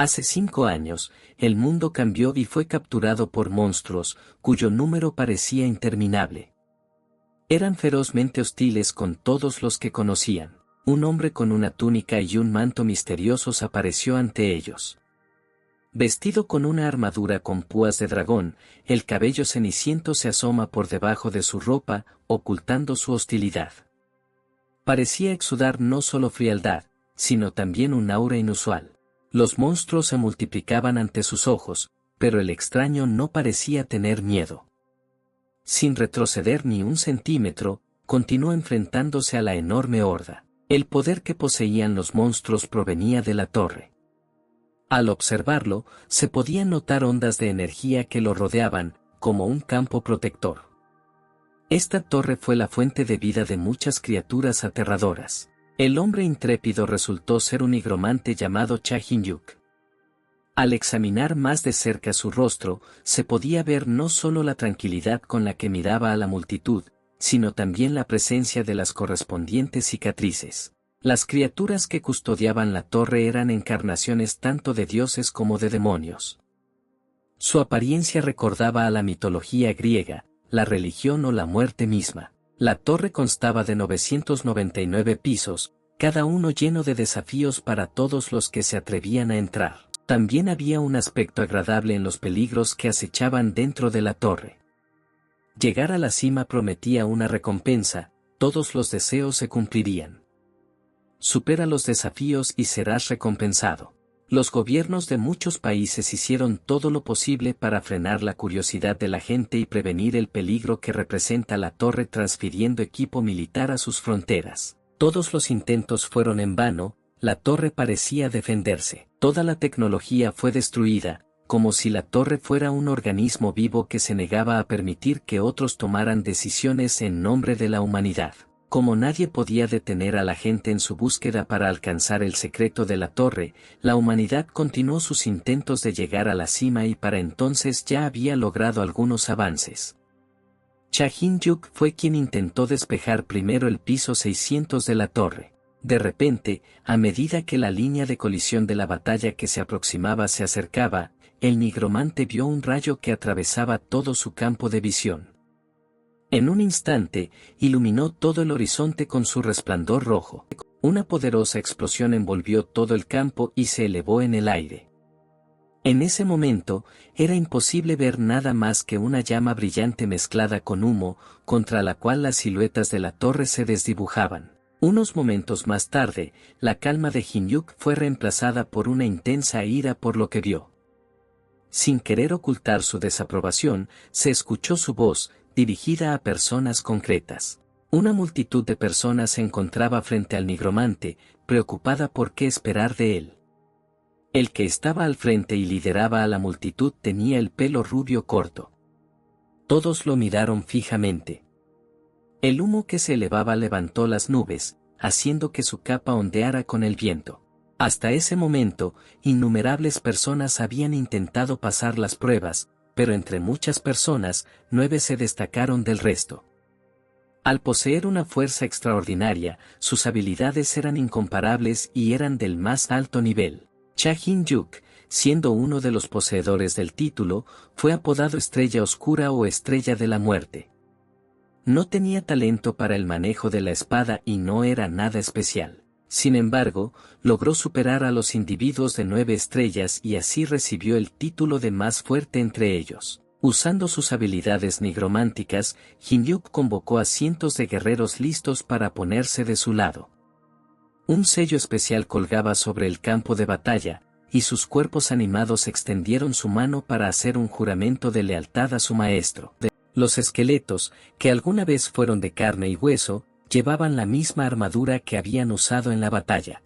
Hace 5 años, el mundo cambió y fue capturado por monstruos, cuyo número parecía interminable. Eran ferozmente hostiles con todos los que conocían. Un hombre con una túnica y un manto misteriosos apareció ante ellos. Vestido con una armadura con púas de dragón, el cabello ceniciento se asoma por debajo de su ropa, ocultando su hostilidad. Parecía exudar no solo frialdad, sino también un aura inusual. Los monstruos se multiplicaban ante sus ojos, pero el extraño no parecía tener miedo. Sin retroceder ni un centímetro, continuó enfrentándose a la enorme horda. El poder que poseían los monstruos provenía de la torre. Al observarlo, se podían notar ondas de energía que lo rodeaban, como un campo protector. Esta torre fue la fuente de vida de muchas criaturas aterradoras. El hombre intrépido resultó ser un nigromante llamado Cha Hin-yuk. Al examinar más de cerca su rostro, se podía ver no solo la tranquilidad con la que miraba a la multitud, sino también la presencia de las correspondientes cicatrices. Las criaturas que custodiaban la torre eran encarnaciones tanto de dioses como de demonios. Su apariencia recordaba a la mitología griega, la religión o la muerte misma. La torre constaba de 999 pisos, cada uno lleno de desafíos para todos los que se atrevían a entrar. También había un aspecto agradable en los peligros que acechaban dentro de la torre. Llegar a la cima prometía una recompensa, todos los deseos se cumplirían. Supera los desafíos y serás recompensado. Los gobiernos de muchos países hicieron todo lo posible para frenar la curiosidad de la gente y prevenir el peligro que representa la torre transfiriendo equipo militar a sus fronteras. Todos los intentos fueron en vano, la torre parecía defenderse. Toda la tecnología fue destruida, como si la torre fuera un organismo vivo que se negaba a permitir que otros tomaran decisiones en nombre de la humanidad. Como nadie podía detener a la gente en su búsqueda para alcanzar el secreto de la torre, la humanidad continuó sus intentos de llegar a la cima y para entonces ya había logrado algunos avances. Cha Hin-yuk fue quien intentó despejar primero el piso 600 de la torre. De repente, a medida que la línea de colisión de la batalla que se aproximaba se acercaba, el nigromante vio un rayo que atravesaba todo su campo de visión. En un instante, iluminó todo el horizonte con su resplandor rojo. Una poderosa explosión envolvió todo el campo y se elevó en el aire. En ese momento, era imposible ver nada más que una llama brillante mezclada con humo, contra la cual las siluetas de la torre se desdibujaban. Unos momentos más tarde, la calma de Hin-yuk fue reemplazada por una intensa ira por lo que vio. Sin querer ocultar su desaprobación, se escuchó su voz, dirigida a personas concretas. Una multitud de personas se encontraba frente al nigromante, preocupada por qué esperar de él. El que estaba al frente y lideraba a la multitud tenía el pelo rubio corto. Todos lo miraron fijamente. El humo que se elevaba levantó las nubes, haciendo que su capa ondeara con el viento. Hasta ese momento, innumerables personas habían intentado pasar las pruebas, pero entre muchas personas, 9 se destacaron del resto. Al poseer una fuerza extraordinaria, sus habilidades eran incomparables y eran del más alto nivel. Cha Hin-yuk, siendo uno de los poseedores del título, fue apodado Estrella Oscura o Estrella de la Muerte. No tenía talento para el manejo de la espada y no era nada especial. Sin embargo, logró superar a los individuos de 9 estrellas y así recibió el título de más fuerte entre ellos. Usando sus habilidades nigrománticas, Hin-yuk convocó a cientos de guerreros listos para ponerse de su lado. Un sello especial colgaba sobre el campo de batalla, y sus cuerpos animados extendieron su mano para hacer un juramento de lealtad a su maestro. Los esqueletos, que alguna vez fueron de carne y hueso, llevaban la misma armadura que habían usado en la batalla.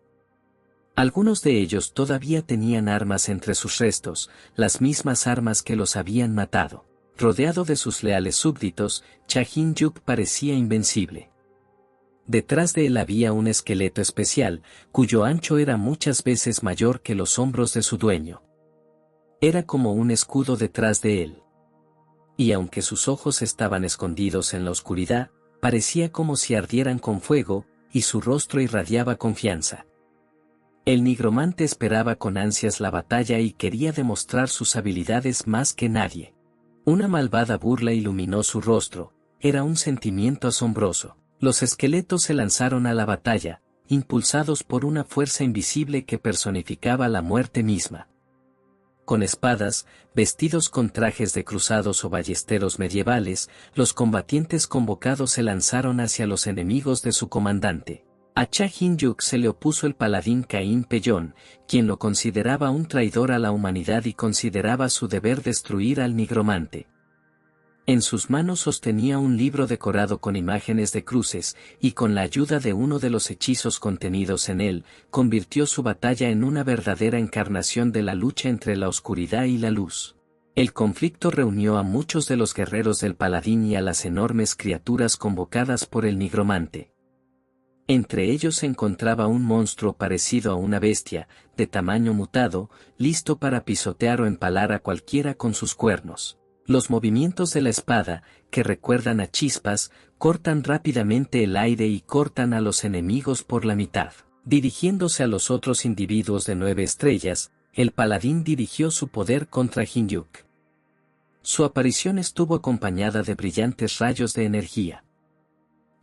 Algunos de ellos todavía tenían armas entre sus restos, las mismas armas que los habían matado. Rodeado de sus leales súbditos, Cha Hin-yuk parecía invencible. Detrás de él había un esqueleto especial, cuyo ancho era muchas veces mayor que los hombros de su dueño. Era como un escudo detrás de él. Y aunque sus ojos estaban escondidos en la oscuridad, parecía como si ardieran con fuego, y su rostro irradiaba confianza. El nigromante esperaba con ansias la batalla y quería demostrar sus habilidades más que nadie. Una malvada burla iluminó su rostro, era un sentimiento asombroso. Los esqueletos se lanzaron a la batalla, impulsados por una fuerza invisible que personificaba la muerte misma. Con espadas, vestidos con trajes de cruzados o ballesteros medievales, los combatientes convocados se lanzaron hacia los enemigos de su comandante. A Cha Hin-yuk se le opuso el paladín Caín Pellón, quien lo consideraba un traidor a la humanidad y consideraba su deber destruir al nigromante. En sus manos sostenía un libro decorado con imágenes de cruces, y con la ayuda de uno de los hechizos contenidos en él, convirtió su batalla en una verdadera encarnación de la lucha entre la oscuridad y la luz. El conflicto reunió a muchos de los guerreros del paladín y a las enormes criaturas convocadas por el nigromante. Entre ellos se encontraba un monstruo parecido a una bestia, de tamaño mutado, listo para pisotear o empalar a cualquiera con sus cuernos. Los movimientos de la espada, que recuerdan a chispas, cortan rápidamente el aire y cortan a los enemigos por la mitad. Dirigiéndose a los otros individuos de 9 estrellas, el paladín dirigió su poder contra Hin-yuk. Su aparición estuvo acompañada de brillantes rayos de energía.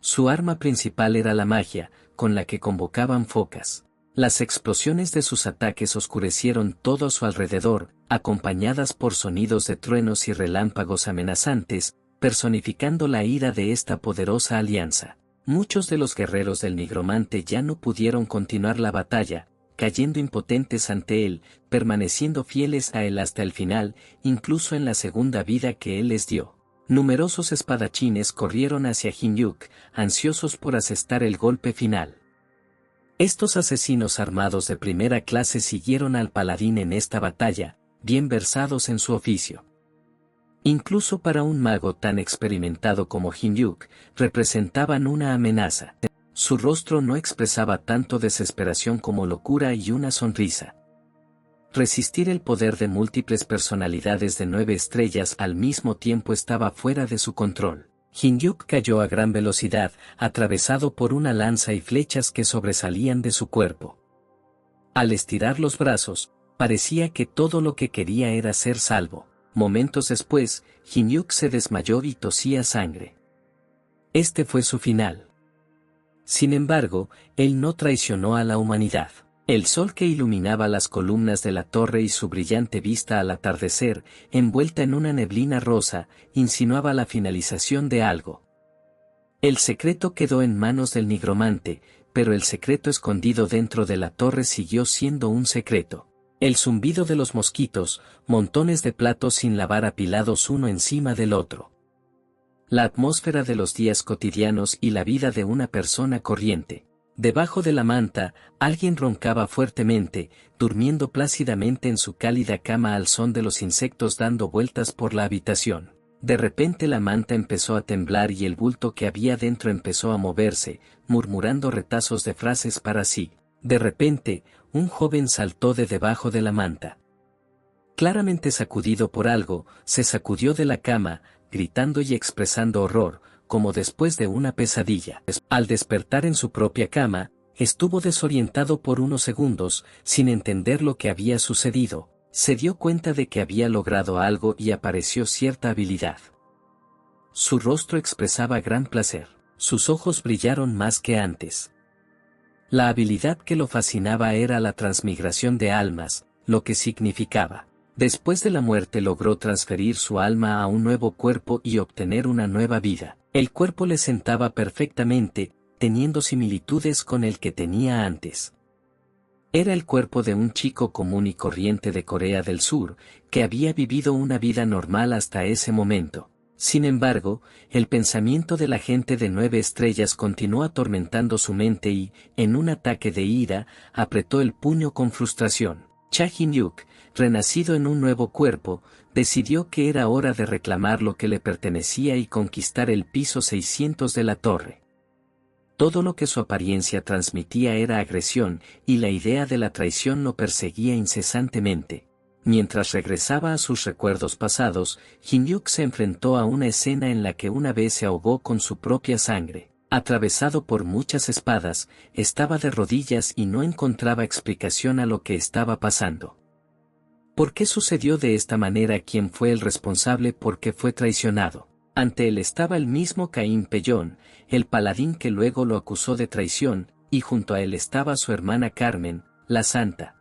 Su arma principal era la magia, con la que convocaban focas. Las explosiones de sus ataques oscurecieron todo a su alrededor, acompañadas por sonidos de truenos y relámpagos amenazantes, personificando la ira de esta poderosa alianza. Muchos de los guerreros del nigromante ya no pudieron continuar la batalla, cayendo impotentes ante él, permaneciendo fieles a él hasta el final, incluso en la segunda vida que él les dio. Numerosos espadachines corrieron hacia Hin-yuk, ansiosos por asestar el golpe final. Estos asesinos armados de primera clase siguieron al paladín en esta batalla, bien versados en su oficio. Incluso para un mago tan experimentado como Hin-yuk, representaban una amenaza. Su rostro no expresaba tanto desesperación como locura y una sonrisa. Resistir el poder de múltiples personalidades de 9 estrellas al mismo tiempo estaba fuera de su control. Hin-yuk cayó a gran velocidad, atravesado por una lanza y flechas que sobresalían de su cuerpo. Al estirar los brazos, parecía que todo lo que quería era ser salvo. Momentos después, Hin-yuk se desmayó y tosía sangre. Este fue su final. Sin embargo, él no traicionó a la humanidad. El sol que iluminaba las columnas de la torre y su brillante vista al atardecer, envuelta en una neblina rosa, insinuaba la finalización de algo. El secreto quedó en manos del nigromante, pero el secreto escondido dentro de la torre siguió siendo un secreto. El zumbido de los mosquitos, montones de platos sin lavar apilados uno encima del otro. La atmósfera de los días cotidianos y la vida de una persona corriente. Debajo de la manta, alguien roncaba fuertemente, durmiendo plácidamente en su cálida cama al son de los insectos dando vueltas por la habitación. De repente la manta empezó a temblar y el bulto que había dentro empezó a moverse, murmurando retazos de frases para sí. De repente, un joven saltó de debajo de la manta. Claramente sacudido por algo, se sacudió de la cama, gritando y expresando horror, como después de una pesadilla. Al despertar en su propia cama, estuvo desorientado por unos segundos, sin entender lo que había sucedido. Se dio cuenta de que había logrado algo y apareció cierta habilidad. Su rostro expresaba gran placer, sus ojos brillaron más que antes. La habilidad que lo fascinaba era la transmigración de almas, lo que significaba. Después de la muerte logró transferir su alma a un nuevo cuerpo y obtener una nueva vida. El cuerpo le sentaba perfectamente, teniendo similitudes con el que tenía antes. Era el cuerpo de un chico común y corriente de Corea del Sur, que había vivido una vida normal hasta ese momento. Sin embargo, el pensamiento de la gente de 9 estrellas continuó atormentando su mente y, en un ataque de ira, apretó el puño con frustración. Cha Hin-yuk, renacido en un nuevo cuerpo, decidió que era hora de reclamar lo que le pertenecía y conquistar el piso 600 de la torre. Todo lo que su apariencia transmitía era agresión, y la idea de la traición lo perseguía incesantemente. Mientras regresaba a sus recuerdos pasados, Hin-yuk se enfrentó a una escena en la que una vez se ahogó con su propia sangre. Atravesado por muchas espadas, estaba de rodillas y no encontraba explicación a lo que estaba pasando. ¿Por qué sucedió de esta manera? ¿Quién fue el responsable? ¿Por qué fue traicionado? Ante él estaba el mismo Caín Pellón, el paladín que luego lo acusó de traición, y junto a él estaba su hermana Carmen, la santa.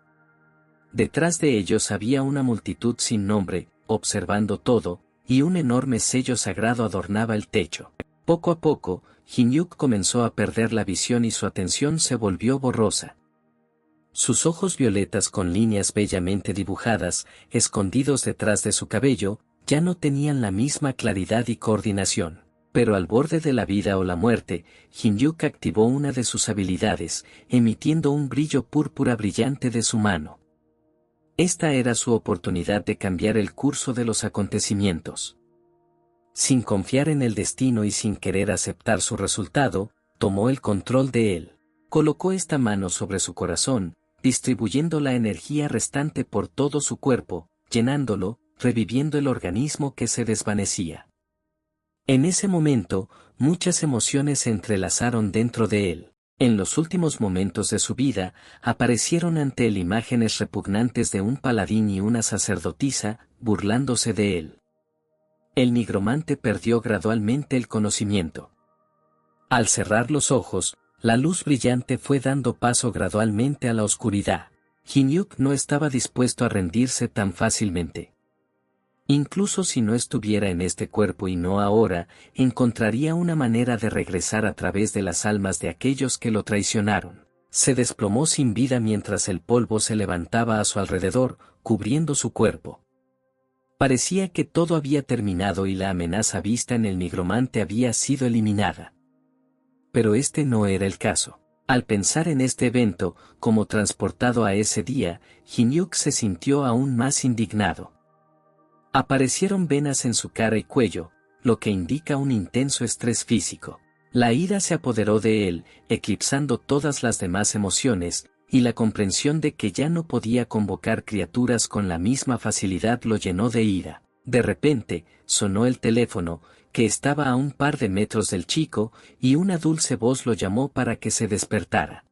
Detrás de ellos había una multitud sin nombre, observando todo, y un enorme sello sagrado adornaba el techo. Poco a poco, Hin-Yuk comenzó a perder la visión y su atención se volvió borrosa. Sus ojos violetas con líneas bellamente dibujadas, escondidos detrás de su cabello, ya no tenían la misma claridad y coordinación. Pero al borde de la vida o la muerte, Hin-Yuk activó una de sus habilidades, emitiendo un brillo púrpura brillante de su mano. Esta era su oportunidad de cambiar el curso de los acontecimientos. Sin confiar en el destino y sin querer aceptar su resultado, tomó el control de él. Colocó esta mano sobre su corazón, distribuyendo la energía restante por todo su cuerpo, llenándolo, reviviendo el organismo que se desvanecía. En ese momento, muchas emociones se entrelazaron dentro de él. En los últimos momentos de su vida, aparecieron ante él imágenes repugnantes de un paladín y una sacerdotisa, burlándose de él. El nigromante perdió gradualmente el conocimiento. Al cerrar los ojos, la luz brillante fue dando paso gradualmente a la oscuridad. Hin-Yuk no estaba dispuesto a rendirse tan fácilmente. Incluso si no estuviera en este cuerpo y no ahora, encontraría una manera de regresar a través de las almas de aquellos que lo traicionaron. Se desplomó sin vida mientras el polvo se levantaba a su alrededor, cubriendo su cuerpo. Parecía que todo había terminado y la amenaza vista en el nigromante había sido eliminada. Pero este no era el caso. Al pensar en este evento, como transportado a ese día, Hin-Yuk se sintió aún más indignado. Aparecieron venas en su cara y cuello, lo que indica un intenso estrés físico. La ira se apoderó de él, eclipsando todas las demás emociones, y la comprensión de que ya no podía convocar criaturas con la misma facilidad lo llenó de ira. De repente, sonó el teléfono, que estaba a un par de metros del chico, y una dulce voz lo llamó para que se despertara.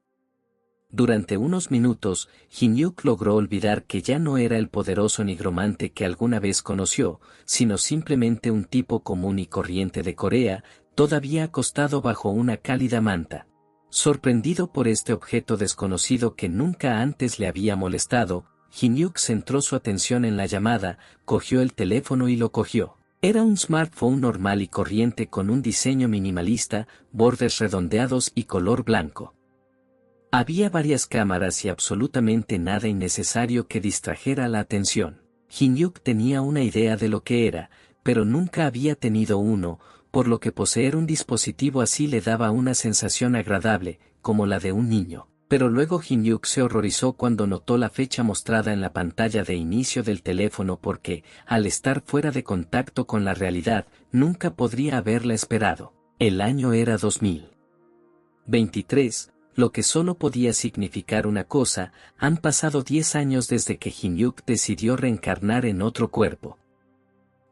Durante unos minutos, Hin-Yuk logró olvidar que ya no era el poderoso nigromante que alguna vez conoció, sino simplemente un tipo común y corriente de Corea, todavía acostado bajo una cálida manta. Sorprendido por este objeto desconocido que nunca antes le había molestado, Hin-Yuk centró su atención en la llamada, cogió el teléfono y lo cogió. Era un smartphone normal y corriente con un diseño minimalista, bordes redondeados y color blanco. Había varias cámaras y absolutamente nada innecesario que distrajera la atención. Hin-Yuk tenía una idea de lo que era, pero nunca había tenido uno, por lo que poseer un dispositivo así le daba una sensación agradable, como la de un niño. Pero luego Hin-Yuk se horrorizó cuando notó la fecha mostrada en la pantalla de inicio del teléfono porque, al estar fuera de contacto con la realidad, nunca podría haberla esperado. El año era 2023. Lo que solo podía significar una cosa, han pasado 10 años desde que Hin-Yuk decidió reencarnar en otro cuerpo.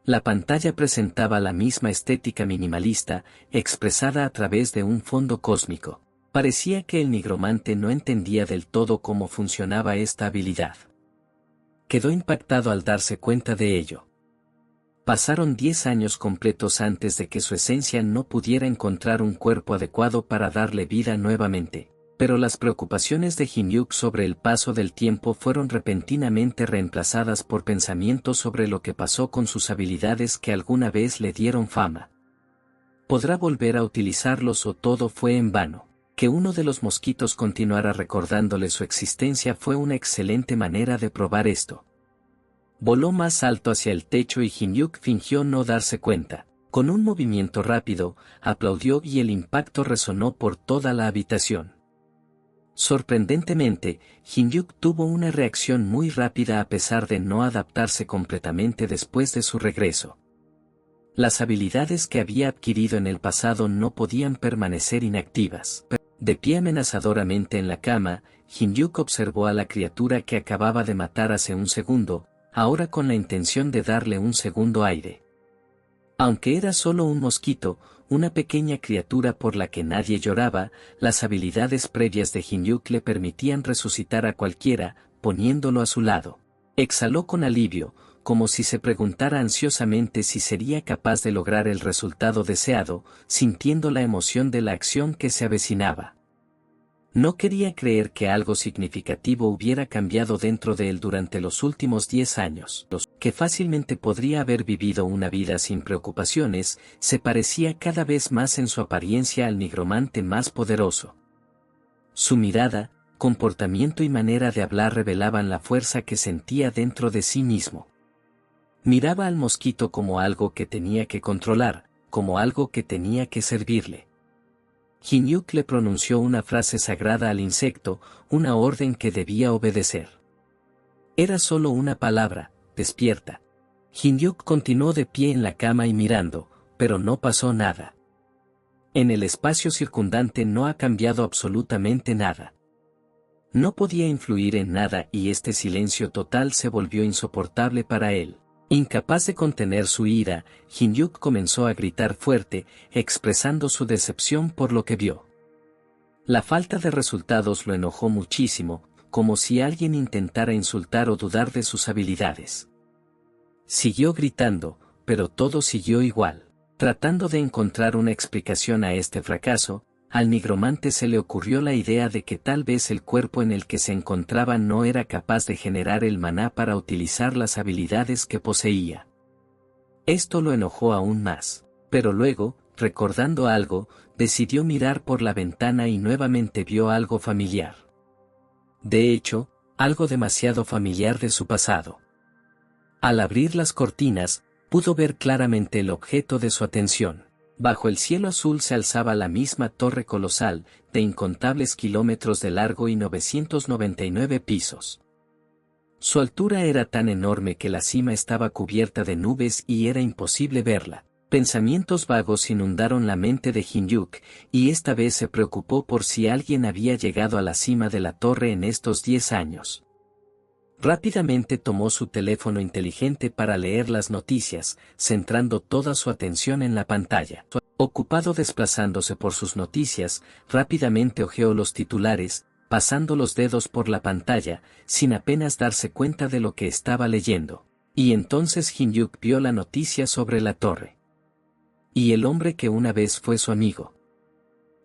La pantalla presentaba la misma estética minimalista, expresada a través de un fondo cósmico. Parecía que el nigromante no entendía del todo cómo funcionaba esta habilidad. Quedó impactado al darse cuenta de ello. Pasaron 10 años completos antes de que su esencia no pudiera encontrar un cuerpo adecuado para darle vida nuevamente. Pero las preocupaciones de Hin-Yuk sobre el paso del tiempo fueron repentinamente reemplazadas por pensamientos sobre lo que pasó con sus habilidades que alguna vez le dieron fama. ¿Podrá volver a utilizarlos o todo fue en vano? Que uno de los mosquitos continuara recordándole su existencia fue una excelente manera de probar esto. Voló más alto hacia el techo y Hin-Yuk fingió no darse cuenta. Con un movimiento rápido, aplaudió y el impacto resonó por toda la habitación. Sorprendentemente, Hin-Yuk tuvo una reacción muy rápida a pesar de no adaptarse completamente después de su regreso. Las habilidades que había adquirido en el pasado no podían permanecer inactivas. De pie amenazadoramente en la cama, Hin-Yuk observó a la criatura que acababa de matar hace un segundo, ahora con la intención de darle un segundo aire. Aunque era solo un mosquito, una pequeña criatura por la que nadie lloraba, las habilidades previas de Hin-Yuk le permitían resucitar a cualquiera, poniéndolo a su lado. Exhaló con alivio, como si se preguntara ansiosamente si sería capaz de lograr el resultado deseado, sintiendo la emoción de la acción que se avecinaba. No quería creer que algo significativo hubiera cambiado dentro de él durante los últimos 10 años, que fácilmente podría haber vivido una vida sin preocupaciones, se parecía cada vez más en su apariencia al nigromante más poderoso. Su mirada, comportamiento y manera de hablar revelaban la fuerza que sentía dentro de sí mismo. Miraba al mosquito como algo que tenía que controlar, como algo que tenía que servirle. Hin-Yuk le pronunció una frase sagrada al insecto, una orden que debía obedecer. Era solo una palabra: despierta. Hin-Yuk continuó de pie en la cama y mirando, pero no pasó nada. En el espacio circundante no ha cambiado absolutamente nada. No podía influir en nada y este silencio total se volvió insoportable para él. Incapaz de contener su ira, Hin-Yuk comenzó a gritar fuerte, expresando su decepción por lo que vio. La falta de resultados lo enojó muchísimo, como si alguien intentara insultar o dudar de sus habilidades. Siguió gritando, pero todo siguió igual. Tratando de encontrar una explicación a este fracaso, al nigromante se le ocurrió la idea de que tal vez el cuerpo en el que se encontraba no era capaz de generar el maná para utilizar las habilidades que poseía. Esto lo enojó aún más, pero luego, recordando algo, decidió mirar por la ventana y nuevamente vio algo familiar. De hecho, algo demasiado familiar de su pasado. Al abrir las cortinas, pudo ver claramente el objeto de su atención. Bajo el cielo azul se alzaba la misma torre colosal, de incontables kilómetros de largo y 999 pisos. Su altura era tan enorme que la cima estaba cubierta de nubes y era imposible verla. Pensamientos vagos inundaron la mente de Hin-Yuk, y esta vez se preocupó por si alguien había llegado a la cima de la torre en estos 10 años. Rápidamente tomó su teléfono inteligente para leer las noticias, centrando toda su atención en la pantalla. Ocupado desplazándose por sus noticias, rápidamente hojeó los titulares, pasando los dedos por la pantalla, sin apenas darse cuenta de lo que estaba leyendo. Y entonces Hin-Yuk vio la noticia sobre la torre. Y el hombre que una vez fue su amigo.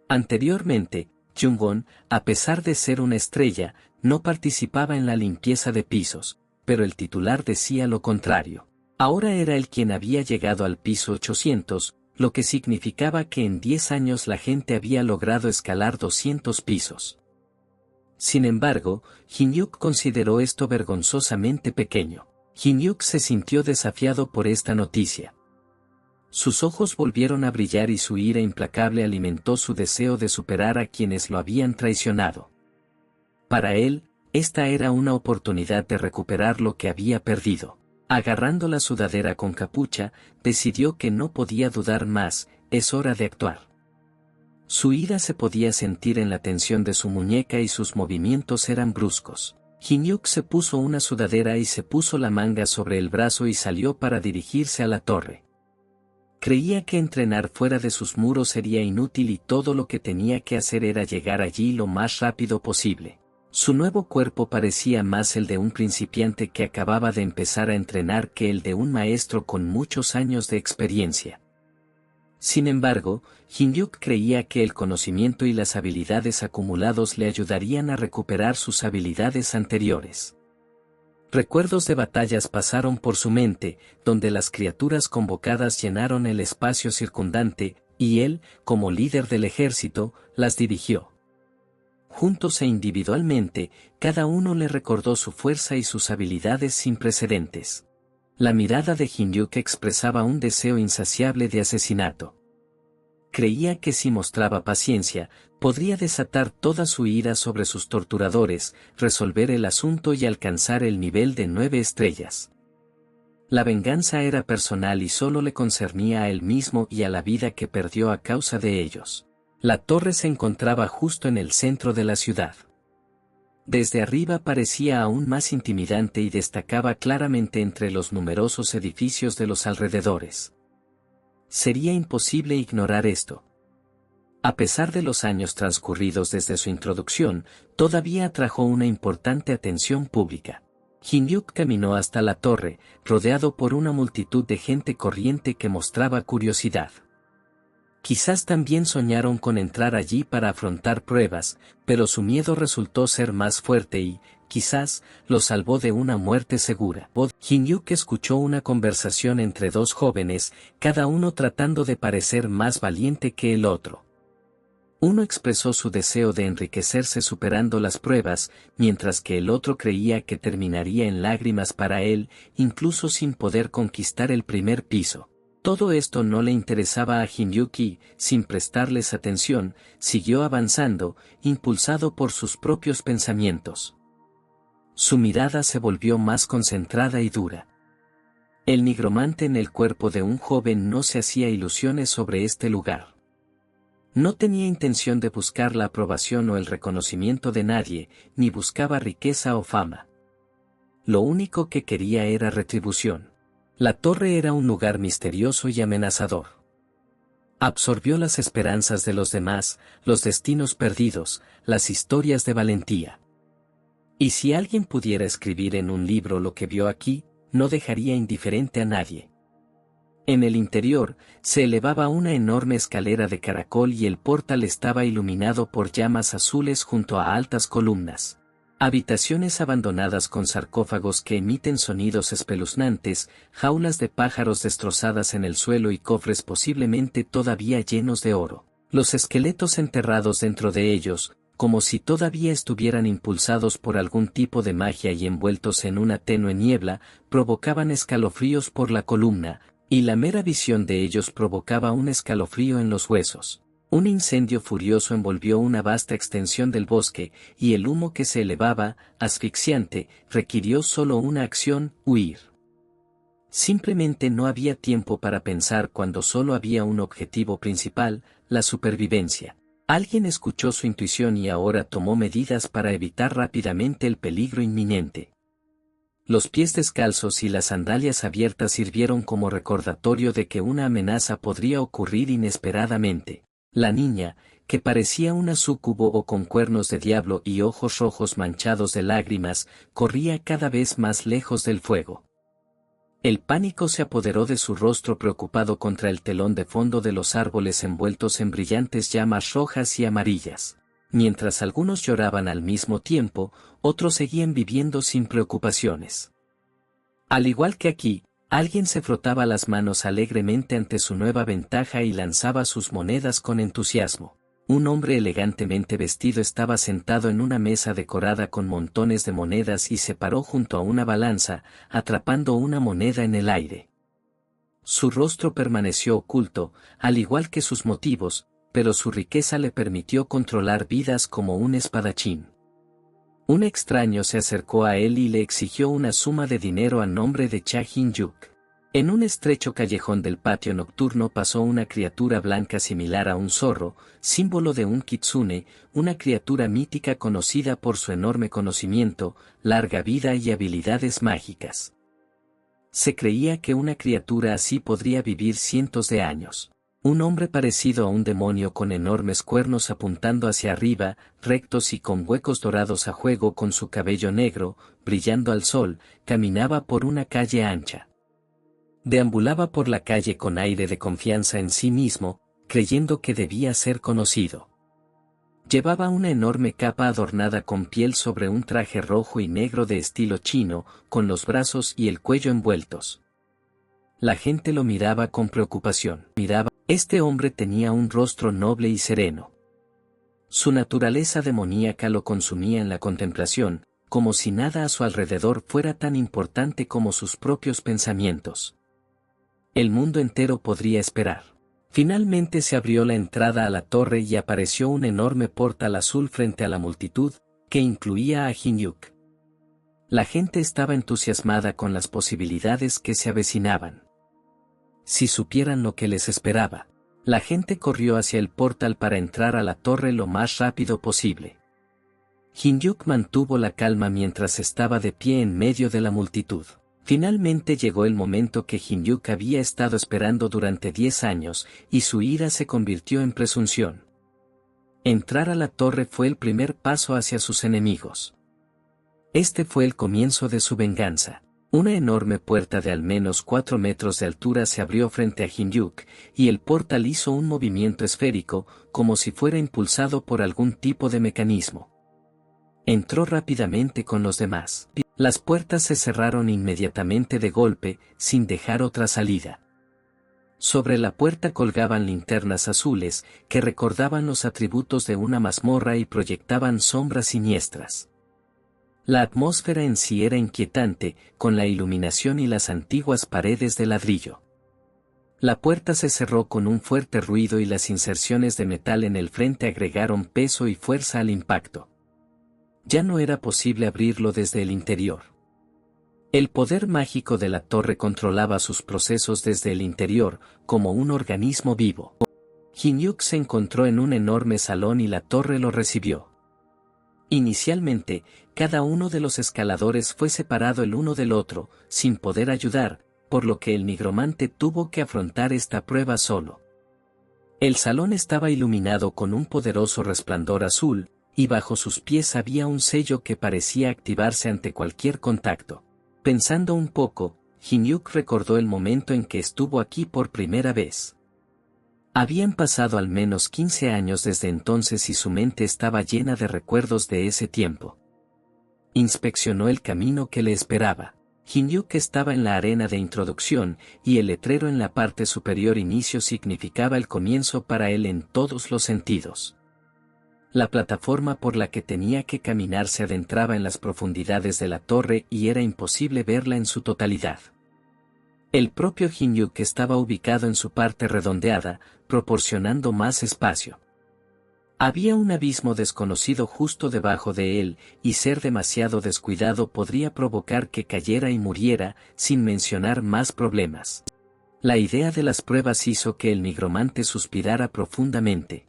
Anteriormente, Jung-won, a pesar de ser una estrella, no participaba en la limpieza de pisos, pero el titular decía lo contrario. Ahora era él quien había llegado al piso 800, lo que significaba que en 10 años la gente había logrado escalar 200 pisos. Sin embargo, Hin-Yuk consideró esto vergonzosamente pequeño. Hin-Yuk se sintió desafiado por esta noticia. Sus ojos volvieron a brillar y su ira implacable alimentó su deseo de superar a quienes lo habían traicionado. Para él, esta era una oportunidad de recuperar lo que había perdido. Agarrando la sudadera con capucha, decidió que no podía dudar más, es hora de actuar. Su ira se podía sentir en la tensión de su muñeca y sus movimientos eran bruscos. Hin-Yuk se puso una sudadera y se puso la manga sobre el brazo y salió para dirigirse a la torre. Creía que entrenar fuera de sus muros sería inútil y todo lo que tenía que hacer era llegar allí lo más rápido posible. Su nuevo cuerpo parecía más el de un principiante que acababa de empezar a entrenar que el de un maestro con muchos años de experiencia. Sin embargo, Hin-Yuk creía que el conocimiento y las habilidades acumulados le ayudarían a recuperar sus habilidades anteriores. Recuerdos de batallas pasaron por su mente, donde las criaturas convocadas llenaron el espacio circundante, y él, como líder del ejército, las dirigió. Juntos e individualmente, cada uno le recordó su fuerza y sus habilidades sin precedentes. La mirada de Hin-Yuk expresaba un deseo insaciable de asesinato. Creía que si mostraba paciencia, podría desatar toda su ira sobre sus torturadores, resolver el asunto y alcanzar el nivel de 9 estrellas. La venganza era personal y solo le concernía a él mismo y a la vida que perdió a causa de ellos. La torre se encontraba justo en el centro de la ciudad. Desde arriba parecía aún más intimidante y destacaba claramente entre los numerosos edificios de los alrededores. Sería imposible ignorar esto. A pesar de los años transcurridos desde su introducción, todavía atrajo una importante atención pública. Hin-yuk caminó hasta la torre, rodeado por una multitud de gente corriente que mostraba curiosidad. Quizás también soñaron con entrar allí para afrontar pruebas, pero su miedo resultó ser más fuerte y, quizás, lo salvó de una muerte segura. Hin-yuk escuchó una conversación entre dos jóvenes, cada uno tratando de parecer más valiente que el otro. Uno expresó su deseo de enriquecerse superando las pruebas, mientras que el otro creía que terminaría en lágrimas para él, incluso sin poder conquistar el primer piso. Todo esto no le interesaba a Hin-yuk y, sin prestarles atención, siguió avanzando, impulsado por sus propios pensamientos. Su mirada se volvió más concentrada y dura. El nigromante en el cuerpo de un joven no se hacía ilusiones sobre este lugar. No tenía intención de buscar la aprobación o el reconocimiento de nadie, ni buscaba riqueza o fama. Lo único que quería era retribución. La torre era un lugar misterioso y amenazador. Absorbió las esperanzas de los demás, los destinos perdidos, las historias de valentía. Y si alguien pudiera escribir en un libro lo que vio aquí, no dejaría indiferente a nadie. En el interior, se elevaba una enorme escalera de caracol y el portal estaba iluminado por llamas azules junto a altas columnas. Habitaciones abandonadas con sarcófagos que emiten sonidos espeluznantes, jaulas de pájaros destrozadas en el suelo y cofres posiblemente todavía llenos de oro. Los esqueletos enterrados dentro de ellos, como si todavía estuvieran impulsados por algún tipo de magia y envueltos en una tenue niebla, provocaban escalofríos por la columna, y la mera visión de ellos provocaba un escalofrío en los huesos. Un incendio furioso envolvió una vasta extensión del bosque, y el humo que se elevaba, asfixiante, requirió solo una acción: huir. Simplemente no había tiempo para pensar cuando solo había un objetivo principal: la supervivencia. Alguien escuchó su intuición y ahora tomó medidas para evitar rápidamente el peligro inminente. Los pies descalzos y las sandalias abiertas sirvieron como recordatorio de que una amenaza podría ocurrir inesperadamente. La niña, que parecía una súcubo o con cuernos de diablo y ojos rojos manchados de lágrimas, corría cada vez más lejos del fuego. El pánico se apoderó de su rostro preocupado contra el telón de fondo de los árboles envueltos en brillantes llamas rojas y amarillas. Mientras algunos lloraban al mismo tiempo, otros seguían viviendo sin preocupaciones. Al igual que aquí, alguien se frotaba las manos alegremente ante su nueva ventaja y lanzaba sus monedas con entusiasmo. Un hombre elegantemente vestido estaba sentado en una mesa decorada con montones de monedas y se paró junto a una balanza, atrapando una moneda en el aire. Su rostro permaneció oculto, al igual que sus motivos, pero su riqueza le permitió controlar vidas como un espadachín. Un extraño se acercó a él y le exigió una suma de dinero a nombre de Cha Hin-yuk. En un estrecho callejón del patio nocturno pasó una criatura blanca similar a un zorro, símbolo de un kitsune, una criatura mítica conocida por su enorme conocimiento, larga vida y habilidades mágicas. Se creía que una criatura así podría vivir cientos de años. Un hombre parecido a un demonio con enormes cuernos apuntando hacia arriba, rectos y con huecos dorados a juego con su cabello negro, brillando al sol, caminaba por una calle ancha. Deambulaba por la calle con aire de confianza en sí mismo, creyendo que debía ser conocido. Llevaba una enorme capa adornada con piel sobre un traje rojo y negro de estilo chino, con los brazos y el cuello envueltos. La gente lo miraba con preocupación. Este hombre tenía un rostro noble y sereno. Su naturaleza demoníaca lo consumía en la contemplación, como si nada a su alrededor fuera tan importante como sus propios pensamientos. El mundo entero podría esperar. Finalmente se abrió la entrada a la torre y apareció un enorme portal azul frente a la multitud, que incluía a Hin-yuk. La gente estaba entusiasmada con las posibilidades que se avecinaban. Si supieran lo que les esperaba. La gente corrió hacia el portal para entrar a la torre lo más rápido posible. Hin-yuk mantuvo la calma mientras estaba de pie en medio de la multitud. Finalmente llegó el momento que Jin-Yuk había estado esperando durante 10 años, y su ira se convirtió en presunción. Entrar a la torre fue el primer paso hacia sus enemigos. Este fue el comienzo de su venganza. Una enorme puerta de al menos 4 metros de altura se abrió frente a Jin-Yuk, y el portal hizo un movimiento esférico, como si fuera impulsado por algún tipo de mecanismo. Entró rápidamente con los demás. Las puertas se cerraron inmediatamente de golpe, sin dejar otra salida. Sobre la puerta colgaban linternas azules, que recordaban los atributos de una mazmorra y proyectaban sombras siniestras. La atmósfera en sí era inquietante, con la iluminación y las antiguas paredes de ladrillo. La puerta se cerró con un fuerte ruido y las inserciones de metal en el frente agregaron peso y fuerza al impacto. Ya no era posible abrirlo desde el interior. El poder mágico de la torre controlaba sus procesos desde el interior, como un organismo vivo. Jin-Yuk se encontró en un enorme salón y la torre lo recibió. Inicialmente, cada uno de los escaladores fue separado el uno del otro, sin poder ayudar, por lo que el nigromante tuvo que afrontar esta prueba solo. El salón estaba iluminado con un poderoso resplandor azul, y bajo sus pies había un sello que parecía activarse ante cualquier contacto. Pensando un poco, Jin-Yuk recordó el momento en que estuvo aquí por primera vez. Habían pasado al menos 15 años desde entonces y su mente estaba llena de recuerdos de ese tiempo. Inspeccionó el camino que le esperaba. Jin-Yuk estaba en la arena de introducción, y el letrero en la parte superior inicio significaba el comienzo para él en todos los sentidos. La plataforma por la que tenía que caminar se adentraba en las profundidades de la torre y era imposible verla en su totalidad. El propio Jin-Yuk estaba ubicado en su parte redondeada, proporcionando más espacio. Había un abismo desconocido justo debajo de él, y ser demasiado descuidado podría provocar que cayera y muriera, sin mencionar más problemas. La idea de las pruebas hizo que el nigromante suspirara profundamente.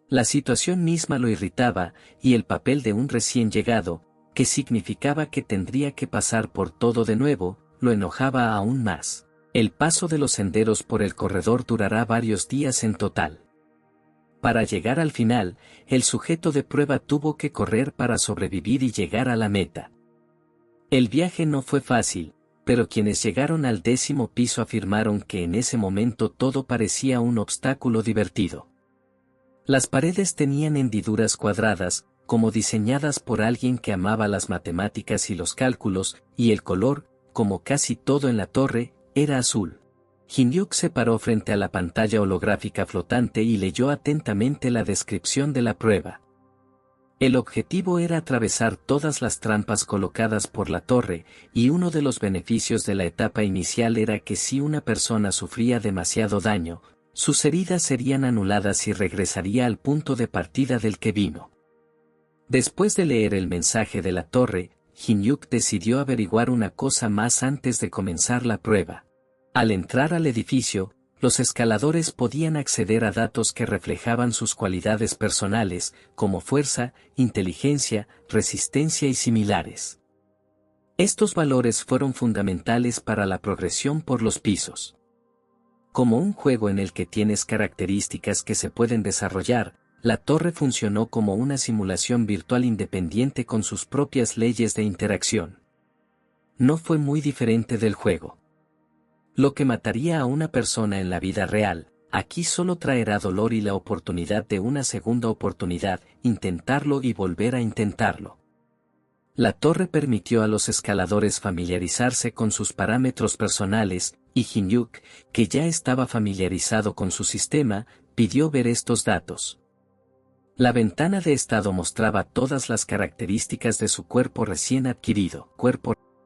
La situación misma lo irritaba, y el papel de un recién llegado, que significaba que tendría que pasar por todo de nuevo, lo enojaba aún más. El paso de los senderos por el corredor durará varios días en total. Para llegar al final, el sujeto de prueba tuvo que correr para sobrevivir y llegar a la meta. El viaje no fue fácil, pero quienes llegaron al 10º piso afirmaron que en ese momento todo parecía un obstáculo divertido. Las paredes tenían hendiduras cuadradas, como diseñadas por alguien que amaba las matemáticas y los cálculos, y el color, como casi todo en la torre, era azul. Jin-Yuk se paró frente a la pantalla holográfica flotante y leyó atentamente la descripción de la prueba. El objetivo era atravesar todas las trampas colocadas por la torre, y uno de los beneficios de la etapa inicial era que si una persona sufría demasiado daño, sus heridas serían anuladas y regresaría al punto de partida del que vino. Después de leer el mensaje de la torre, Jin-Yuk decidió averiguar una cosa más antes de comenzar la prueba. Al entrar al edificio, los escaladores podían acceder a datos que reflejaban sus cualidades personales, como fuerza, inteligencia, resistencia y similares. Estos valores fueron fundamentales para la progresión por los pisos. Como un juego en el que tienes características que se pueden desarrollar, la torre funcionó como una simulación virtual independiente con sus propias leyes de interacción. No fue muy diferente del juego. Lo que mataría a una persona en la vida real, aquí solo traerá dolor y la oportunidad de una segunda oportunidad, intentarlo y volver a intentarlo. La torre permitió a los escaladores familiarizarse con sus parámetros personales, y Jin-Yuk, que ya estaba familiarizado con su sistema, pidió ver estos datos. La ventana de estado mostraba todas las características de su cuerpo recién adquirido.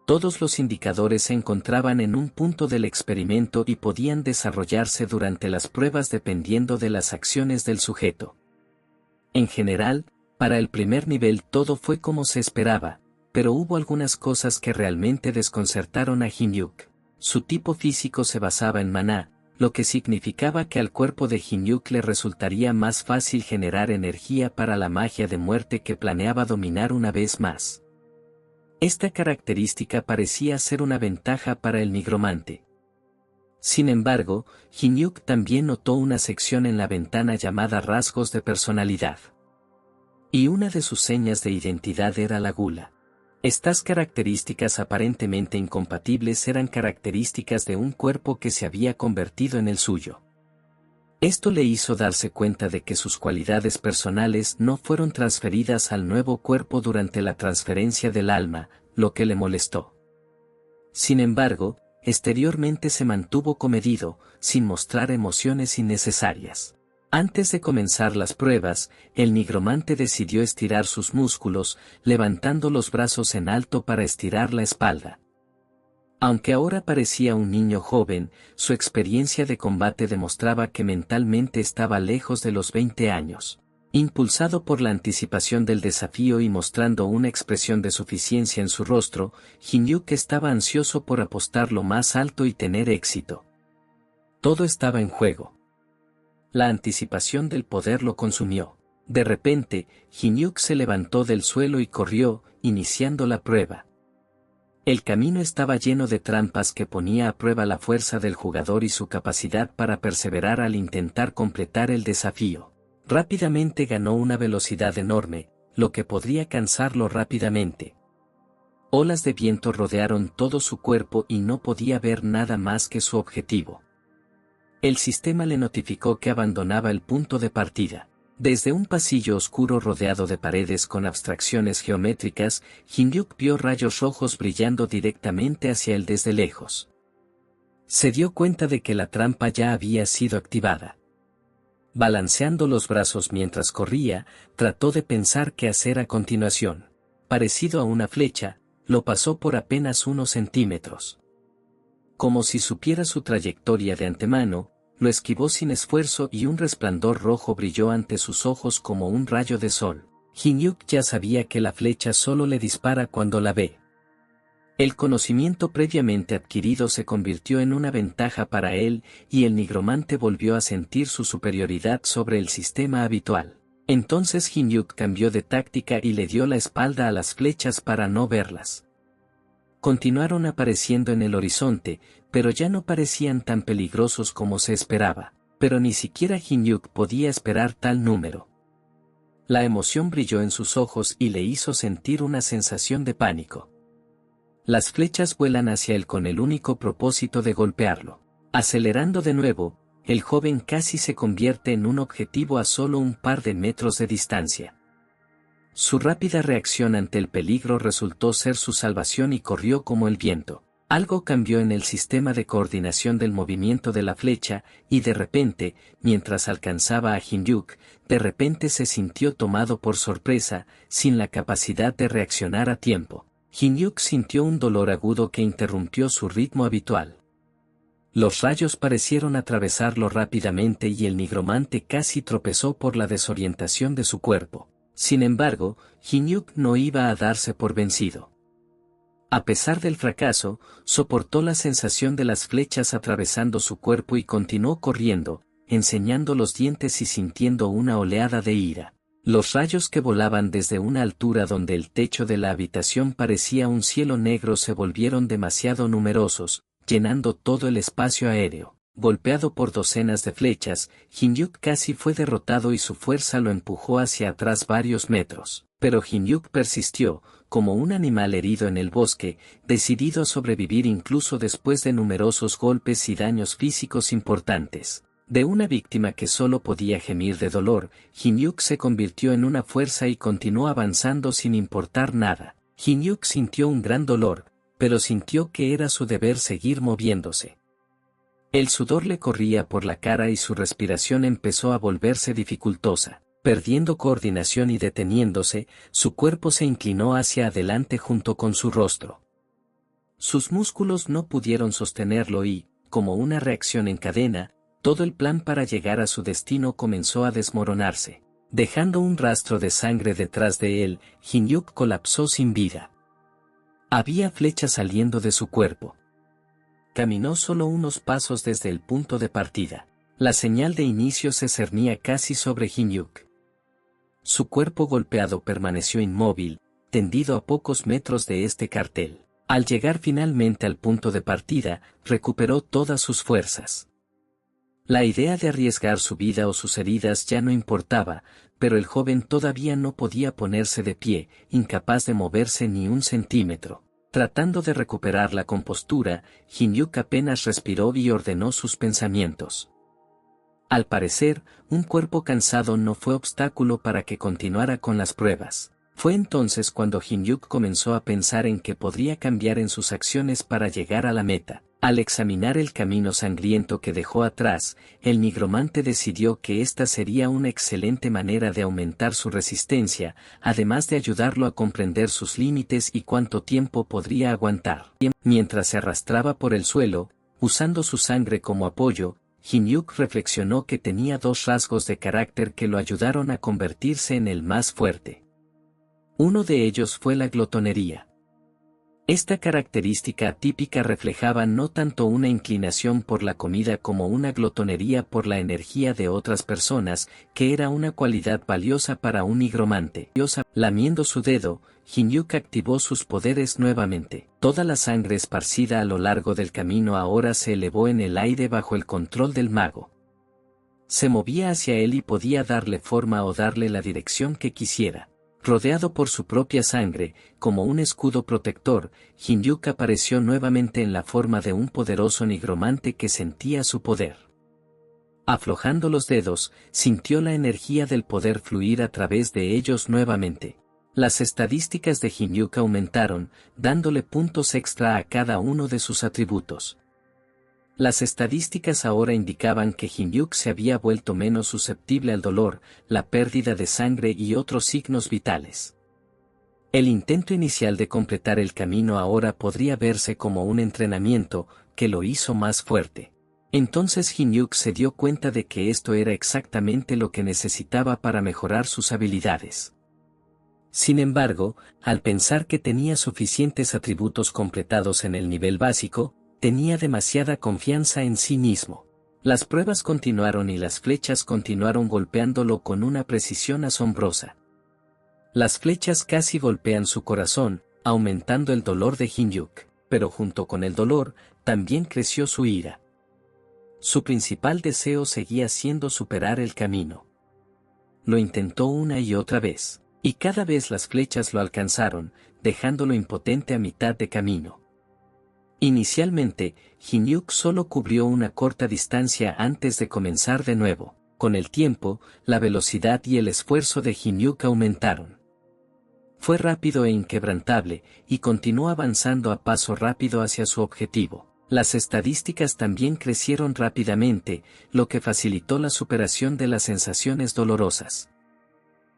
Todos los indicadores se encontraban en un punto del experimento y podían desarrollarse durante las pruebas dependiendo de las acciones del sujeto. En general, para el primer nivel todo fue como se esperaba, pero hubo algunas cosas que realmente desconcertaron a Jin-Yuk. Su tipo físico se basaba en maná, lo que significaba que al cuerpo de Jin-Yuk le resultaría más fácil generar energía para la magia de muerte que planeaba dominar una vez más. Esta característica parecía ser una ventaja para el nigromante. Sin embargo, Hyun-yuk también notó una sección en la ventana llamada rasgos de personalidad. Y una de sus señas de identidad era la gula. Estas características aparentemente incompatibles eran características de un cuerpo que se había convertido en el suyo. Esto le hizo darse cuenta de que sus cualidades personales no fueron transferidas al nuevo cuerpo durante la transferencia del alma, lo que le molestó. Sin embargo, exteriormente se mantuvo comedido, sin mostrar emociones innecesarias. Antes de comenzar las pruebas, el nigromante decidió estirar sus músculos, levantando los brazos en alto para estirar la espalda. Aunque ahora parecía un niño joven, su experiencia de combate demostraba que mentalmente estaba lejos de los 20 años. Impulsado por la anticipación del desafío y mostrando una expresión de suficiencia en su rostro, Hyun-yuk estaba ansioso por apostar lo más alto y tener éxito. Todo estaba en juego. La anticipación del poder lo consumió. De repente, Hyun-yuk se levantó del suelo y corrió, iniciando la prueba. El camino estaba lleno de trampas que ponía a prueba la fuerza del jugador y su capacidad para perseverar al intentar completar el desafío. Rápidamente ganó una velocidad enorme, lo que podría cansarlo rápidamente. Olas de viento rodearon todo su cuerpo y no podía ver nada más que su objetivo. El sistema le notificó que abandonaba el punto de partida. Desde un pasillo oscuro rodeado de paredes con abstracciones geométricas, Hyun-yuk vio rayos rojos brillando directamente hacia él desde lejos. Se dio cuenta de que la trampa ya había sido activada. Balanceando los brazos mientras corría, trató de pensar qué hacer a continuación. Parecido a una flecha, lo pasó por apenas unos centímetros. Como si supiera su trayectoria de antemano, lo esquivó sin esfuerzo y un resplandor rojo brilló ante sus ojos como un rayo de sol. Hyun-yuk ya sabía que la flecha solo le dispara cuando la ve. El conocimiento previamente adquirido se convirtió en una ventaja para él, y el nigromante volvió a sentir su superioridad sobre el sistema habitual. Entonces Hyun-yuk cambió de táctica y le dio la espalda a las flechas para no verlas. Continuaron apareciendo en el horizonte, pero ya no parecían tan peligrosos como se esperaba. Pero ni siquiera Hyun-yuk podía esperar tal número. La emoción brilló en sus ojos y le hizo sentir una sensación de pánico. Las flechas vuelan hacia él con el único propósito de golpearlo. Acelerando de nuevo, el joven casi se convierte en un objetivo a solo un par de metros de distancia. Su rápida reacción ante el peligro resultó ser su salvación y corrió como el viento. Algo cambió en el sistema de coordinación del movimiento de la flecha, y de repente, mientras alcanzaba a Hyun-yuk, de repente se sintió tomado por sorpresa, sin la capacidad de reaccionar a tiempo. Hyun-yuk sintió un dolor agudo que interrumpió su ritmo habitual. Los rayos parecieron atravesarlo rápidamente y el nigromante casi tropezó por la desorientación de su cuerpo. Sin embargo, Hyun-yuk no iba a darse por vencido. A pesar del fracaso, soportó la sensación de las flechas atravesando su cuerpo y continuó corriendo, enseñando los dientes y sintiendo una oleada de ira. Los rayos que volaban desde una altura donde el techo de la habitación parecía un cielo negro se volvieron demasiado numerosos, llenando todo el espacio aéreo. Golpeado por docenas de flechas, Hyun-yuk casi fue derrotado y su fuerza lo empujó hacia atrás varios metros. Pero Hyun-yuk persistió, como un animal herido en el bosque, decidido a sobrevivir incluso después de numerosos golpes y daños físicos importantes. De una víctima que solo podía gemir de dolor, Hyun-yuk se convirtió en una fuerza y continuó avanzando sin importar nada. Hyun-yuk sintió un gran dolor, pero sintió que era su deber seguir moviéndose. El sudor le corría por la cara y su respiración empezó a volverse dificultosa. Perdiendo coordinación y deteniéndose, su cuerpo se inclinó hacia adelante junto con su rostro. Sus músculos no pudieron sostenerlo y, como una reacción en cadena, todo el plan para llegar a su destino comenzó a desmoronarse. Dejando un rastro de sangre detrás de él, Hyun-yuk colapsó sin vida. Había flechas saliendo de su cuerpo. Caminó solo unos pasos desde el punto de partida. La señal de inicio se cernía casi sobre Hyun-yuk. Su cuerpo golpeado permaneció inmóvil, tendido a pocos metros de este cartel. Al llegar finalmente al punto de partida, recuperó todas sus fuerzas. La idea de arriesgar su vida o sus heridas ya no importaba, pero el joven todavía no podía ponerse de pie, incapaz de moverse ni un centímetro. Tratando de recuperar la compostura, Jin-Yuk apenas respiró y ordenó sus pensamientos. Al parecer, un cuerpo cansado no fue obstáculo para que continuara con las pruebas. Fue entonces cuando Jin-Yuk comenzó a pensar en que podría cambiar en sus acciones para llegar a la meta. Al examinar el camino sangriento que dejó atrás, el nigromante decidió que esta sería una excelente manera de aumentar su resistencia, además de ayudarlo a comprender sus límites y cuánto tiempo podría aguantar. Mientras se arrastraba por el suelo, usando su sangre como apoyo, Jin-Yuk reflexionó que tenía dos rasgos de carácter que lo ayudaron a convertirse en el más fuerte. Uno de ellos fue la glotonería. Esta característica atípica reflejaba no tanto una inclinación por la comida como una glotonería por la energía de otras personas, que era una cualidad valiosa para un nigromante. Lamiendo su dedo, Jin-Yuk activó sus poderes nuevamente. Toda la sangre esparcida a lo largo del camino ahora se elevó en el aire bajo el control del mago. Se movía hacia él y podía darle forma o darle la dirección que quisiera. Rodeado por su propia sangre, como un escudo protector, Jin-Yuk apareció nuevamente en la forma de un poderoso nigromante que sentía su poder. Aflojando los dedos, sintió la energía del poder fluir a través de ellos nuevamente. Las estadísticas de Jin-Yuk aumentaron, dándole puntos extra a cada uno de sus atributos. Las estadísticas ahora indicaban que Jin-Yuk se había vuelto menos susceptible al dolor, la pérdida de sangre y otros signos vitales. El intento inicial de completar el camino ahora podría verse como un entrenamiento, que lo hizo más fuerte. Entonces Jin-Yuk se dio cuenta de que esto era exactamente lo que necesitaba para mejorar sus habilidades. Sin embargo, al pensar que tenía suficientes atributos completados en el nivel básico, tenía demasiada confianza en sí mismo. Las pruebas continuaron y las flechas continuaron golpeándolo con una precisión asombrosa. Las flechas casi golpean su corazón, aumentando el dolor de Jin-Yuk, pero junto con el dolor, también creció su ira. Su principal deseo seguía siendo superar el camino. Lo intentó una y otra vez, y cada vez las flechas lo alcanzaron, dejándolo impotente a mitad de camino. Inicialmente, Jin-Yuk solo cubrió una corta distancia antes de comenzar de nuevo. Con el tiempo, la velocidad y el esfuerzo de Jin-Yuk aumentaron. Fue rápido e inquebrantable, y continuó avanzando a paso rápido hacia su objetivo. Las estadísticas también crecieron rápidamente, lo que facilitó la superación de las sensaciones dolorosas.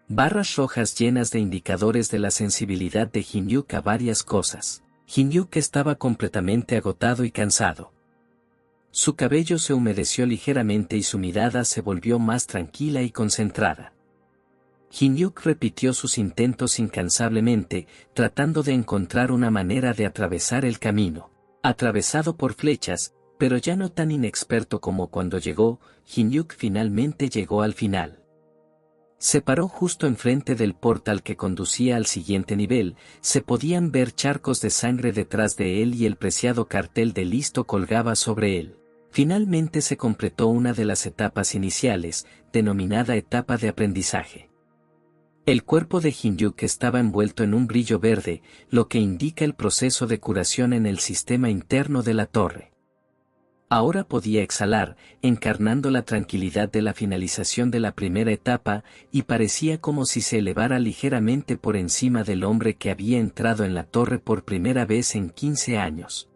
Barras rojas llenas de indicadores de la sensibilidad de Jin-Yuk a varias cosas. Jin-Yuk estaba completamente agotado y cansado. Su cabello se humedeció ligeramente y su mirada se volvió más tranquila y concentrada. Jin-Yuk repitió sus intentos incansablemente, tratando de encontrar una manera de atravesar el camino. Atravesado por flechas, pero ya no tan inexperto como cuando llegó, Jin-Yuk finalmente llegó al final. Se paró justo enfrente del portal que conducía al siguiente nivel, se podían ver charcos de sangre detrás de él y el preciado cartel de listo colgaba sobre él. Finalmente se completó una de las etapas iniciales, denominada etapa de aprendizaje. El cuerpo de Jin-Yuk estaba envuelto en un brillo verde, lo que indica el proceso de curación en el sistema interno de la torre. Ahora podía exhalar, encarnando la tranquilidad de la finalización de la primera etapa, y parecía como si se elevara ligeramente por encima del hombre que había entrado en la torre por primera vez en 15 años.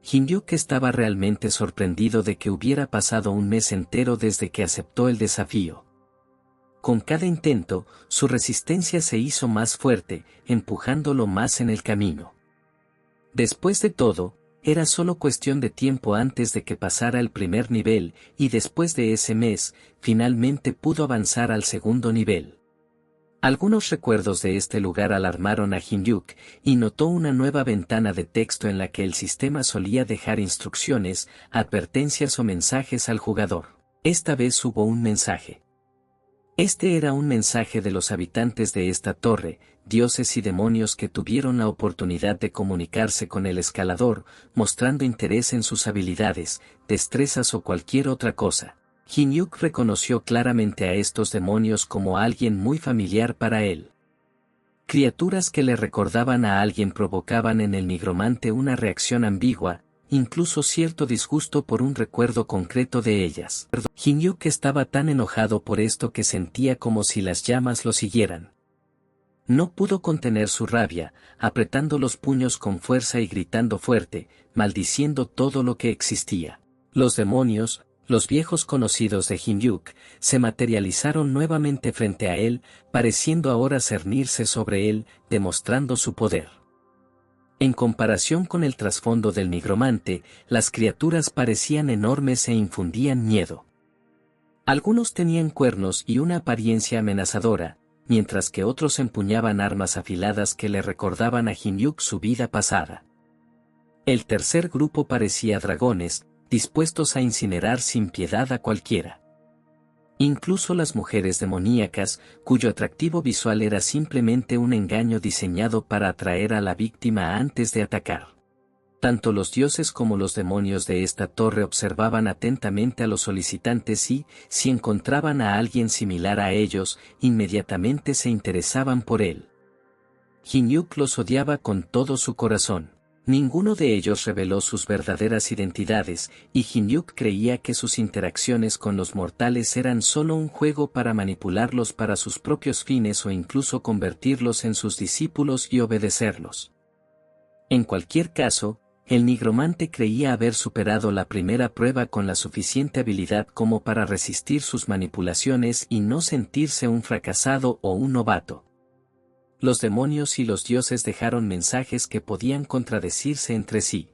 Jin-Yuk estaba realmente sorprendido de que hubiera pasado un mes entero desde que aceptó el desafío. Con cada intento, su resistencia se hizo más fuerte, empujándolo más en el camino. Después de todo, era solo cuestión de tiempo antes de que pasara el primer nivel, y después de ese mes, finalmente pudo avanzar al segundo nivel. Algunos recuerdos de este lugar alarmaron a Jin-Yuk, y notó una nueva ventana de texto en la que el sistema solía dejar instrucciones, advertencias o mensajes al jugador. Esta vez hubo un mensaje. Este era un mensaje de los habitantes de esta torre, dioses y demonios que tuvieron la oportunidad de comunicarse con el escalador, mostrando interés en sus habilidades, destrezas o cualquier otra cosa. Hin-Yuk reconoció claramente a estos demonios como alguien muy familiar para él. Criaturas que le recordaban a alguien provocaban en el nigromante una reacción ambigua, incluso cierto disgusto por un recuerdo concreto de ellas. Hin-Yuk estaba tan enojado por esto que sentía como si las llamas lo siguieran. No pudo contener su rabia, apretando los puños con fuerza y gritando fuerte, maldiciendo todo lo que existía. Los demonios, los viejos conocidos de Hin-Yuk, se materializaron nuevamente frente a él, pareciendo ahora cernirse sobre él, demostrando su poder. En comparación con el trasfondo del nigromante, las criaturas parecían enormes e infundían miedo. Algunos tenían cuernos y una apariencia amenazadora, mientras que otros empuñaban armas afiladas que le recordaban a Hin-Yuk su vida pasada. El tercer grupo parecía dragones, dispuestos a incinerar sin piedad a cualquiera. Incluso las mujeres demoníacas, cuyo atractivo visual era simplemente un engaño diseñado para atraer a la víctima antes de atacar. Tanto los dioses como los demonios de esta torre observaban atentamente a los solicitantes y, si encontraban a alguien similar a ellos, inmediatamente se interesaban por él. Hin-Yuk los odiaba con todo su corazón. Ninguno de ellos reveló sus verdaderas identidades, y Hin-Yuk creía que sus interacciones con los mortales eran solo un juego para manipularlos para sus propios fines o incluso convertirlos en sus discípulos y obedecerlos. En cualquier caso, el nigromante creía haber superado la primera prueba con la suficiente habilidad como para resistir sus manipulaciones y no sentirse un fracasado o un novato. Los demonios y los dioses dejaron mensajes que podían contradecirse entre sí.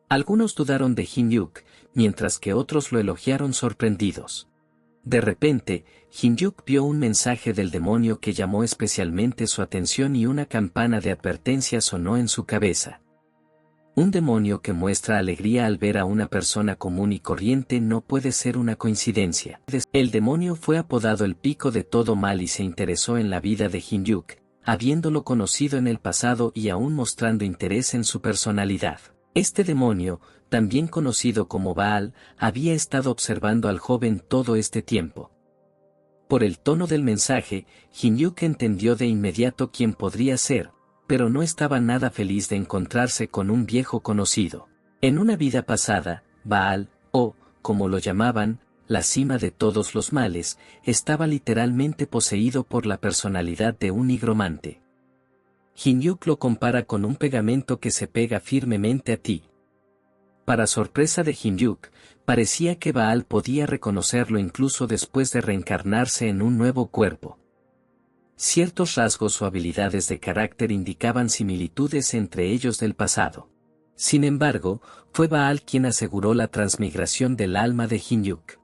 Algunos dudaron de Hin-Yuk, mientras que otros lo elogiaron sorprendidos. De repente, Hin-Yuk vio un mensaje del demonio que llamó especialmente su atención y una campana de advertencia sonó en su cabeza. Un demonio que muestra alegría al ver a una persona común y corriente no puede ser una coincidencia. El demonio fue apodado el pico de todo mal y se interesó en la vida de Hin-Yuk, habiéndolo conocido en el pasado y aún mostrando interés en su personalidad. Este demonio, también conocido como Baal, había estado observando al joven todo este tiempo. Por el tono del mensaje, Hin-Yuk entendió de inmediato quién podría ser, pero no estaba nada feliz de encontrarse con un viejo conocido. En una vida pasada, Baal, o, como lo llamaban, la cima de todos los males, estaba literalmente poseído por la personalidad de un nigromante. Hin-Yuk lo compara con un pegamento que se pega firmemente a ti. Para sorpresa de Hin-Yuk, parecía que Baal podía reconocerlo incluso después de reencarnarse en un nuevo cuerpo. Ciertos rasgos o habilidades de carácter indicaban similitudes entre ellos del pasado. Sin embargo, fue Baal quien aseguró la transmigración del alma de Hin-Yuk.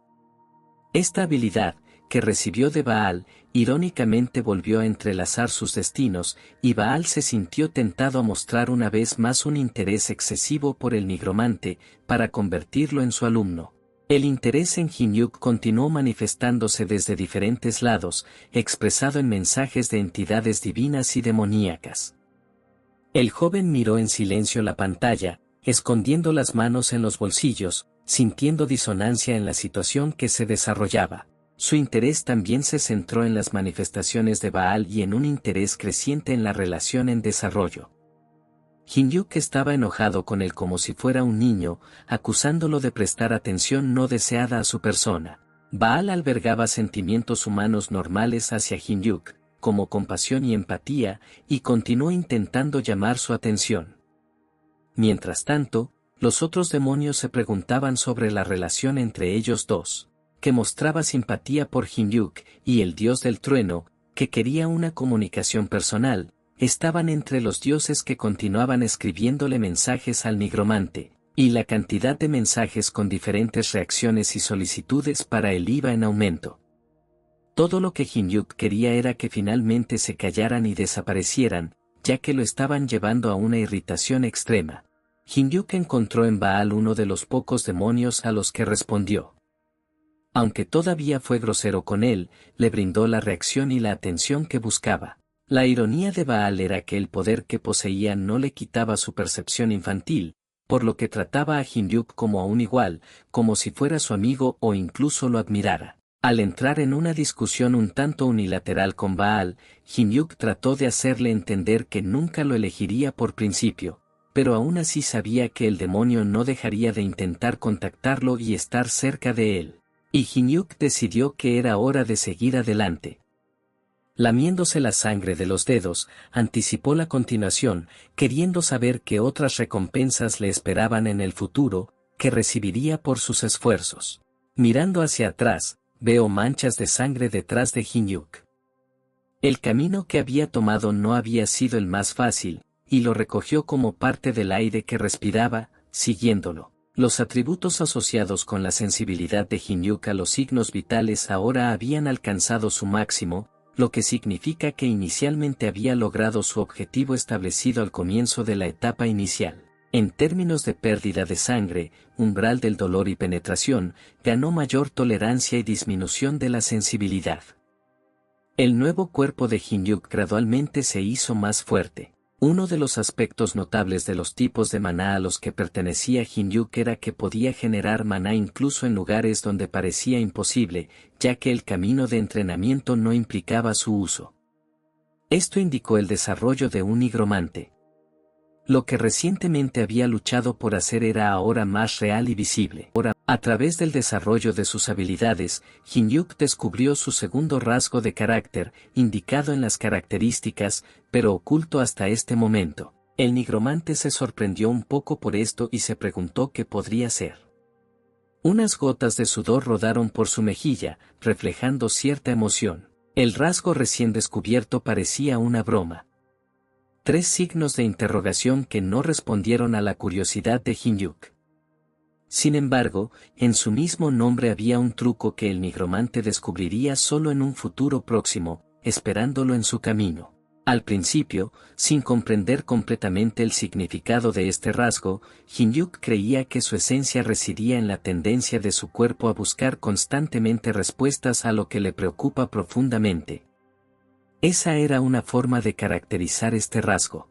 Esta habilidad, que recibió de Baal, irónicamente volvió a entrelazar sus destinos, y Baal se sintió tentado a mostrar una vez más un interés excesivo por el nigromante, para convertirlo en su alumno. El interés en Hin-Yuk continuó manifestándose desde diferentes lados, expresado en mensajes de entidades divinas y demoníacas. El joven miró en silencio la pantalla, escondiendo las manos en los bolsillos, sintiendo disonancia en la situación que se desarrollaba. Su interés también se centró en las manifestaciones de Baal y en un interés creciente en la relación en desarrollo. Hin-Yuk estaba enojado con él como si fuera un niño, acusándolo de prestar atención no deseada a su persona. Baal albergaba sentimientos humanos normales hacia Hin-Yuk, como compasión y empatía, y continuó intentando llamar su atención. Mientras tanto, los otros demonios se preguntaban sobre la relación entre ellos dos, que mostraba simpatía por Hin-Yuk, y el dios del trueno, que quería una comunicación personal, estaban entre los dioses que continuaban escribiéndole mensajes al nigromante, y la cantidad de mensajes con diferentes reacciones y solicitudes para él iba en aumento. Todo lo que Hin-Yuk quería era que finalmente se callaran y desaparecieran, ya que lo estaban llevando a una irritación extrema. Hin-Yuk encontró en Baal uno de los pocos demonios a los que respondió. Aunque todavía fue grosero con él, le brindó la reacción y la atención que buscaba. La ironía de Baal era que el poder que poseía no le quitaba su percepción infantil, por lo que trataba a Hyun-yuk como a un igual, como si fuera su amigo o incluso lo admirara. Al entrar en una discusión un tanto unilateral con Baal, Hyun-yuk trató de hacerle entender que nunca lo elegiría por principio, pero aún así sabía que el demonio no dejaría de intentar contactarlo y estar cerca de él. Y Hyun-yuk decidió que era hora de seguir adelante. Lamiéndose la sangre de los dedos, anticipó la continuación, queriendo saber qué otras recompensas le esperaban en el futuro, que recibiría por sus esfuerzos. Mirando hacia atrás, veo manchas de sangre detrás de Hyun-yuk. El camino que había tomado no había sido el más fácil, y lo recogió como parte del aire que respiraba, siguiéndolo. Los atributos asociados con la sensibilidad de Hyun-yuk a los signos vitales ahora habían alcanzado su máximo, lo que significa que inicialmente había logrado su objetivo establecido al comienzo de la etapa inicial. En términos de pérdida de sangre, umbral del dolor y penetración, ganó mayor tolerancia y disminución de la sensibilidad. El nuevo cuerpo de Hyun-yuk gradualmente se hizo más fuerte. Uno de los aspectos notables de los tipos de maná a los que pertenecía Hyun-yuk era que podía generar maná incluso en lugares donde parecía imposible, ya que el camino de entrenamiento no implicaba su uso. Esto indicó el desarrollo de un nigromante. Lo que recientemente había luchado por hacer era ahora más real y visible. A través del desarrollo de sus habilidades, Hyun-yuk descubrió su segundo rasgo de carácter, indicado en las características, pero oculto hasta este momento. El nigromante se sorprendió un poco por esto y se preguntó qué podría ser. Unas gotas de sudor rodaron por su mejilla, reflejando cierta emoción. El rasgo recién descubierto parecía una broma. 3 signos de interrogación que no respondieron a la curiosidad de Hyun-yuk. Sin embargo, en su mismo nombre había un truco que el nigromante descubriría solo en un futuro próximo, esperándolo en su camino. Al principio, sin comprender completamente el significado de este rasgo, Hyun-yuk creía que su esencia residía en la tendencia de su cuerpo a buscar constantemente respuestas a lo que le preocupa profundamente. Esa era una forma de caracterizar este rasgo.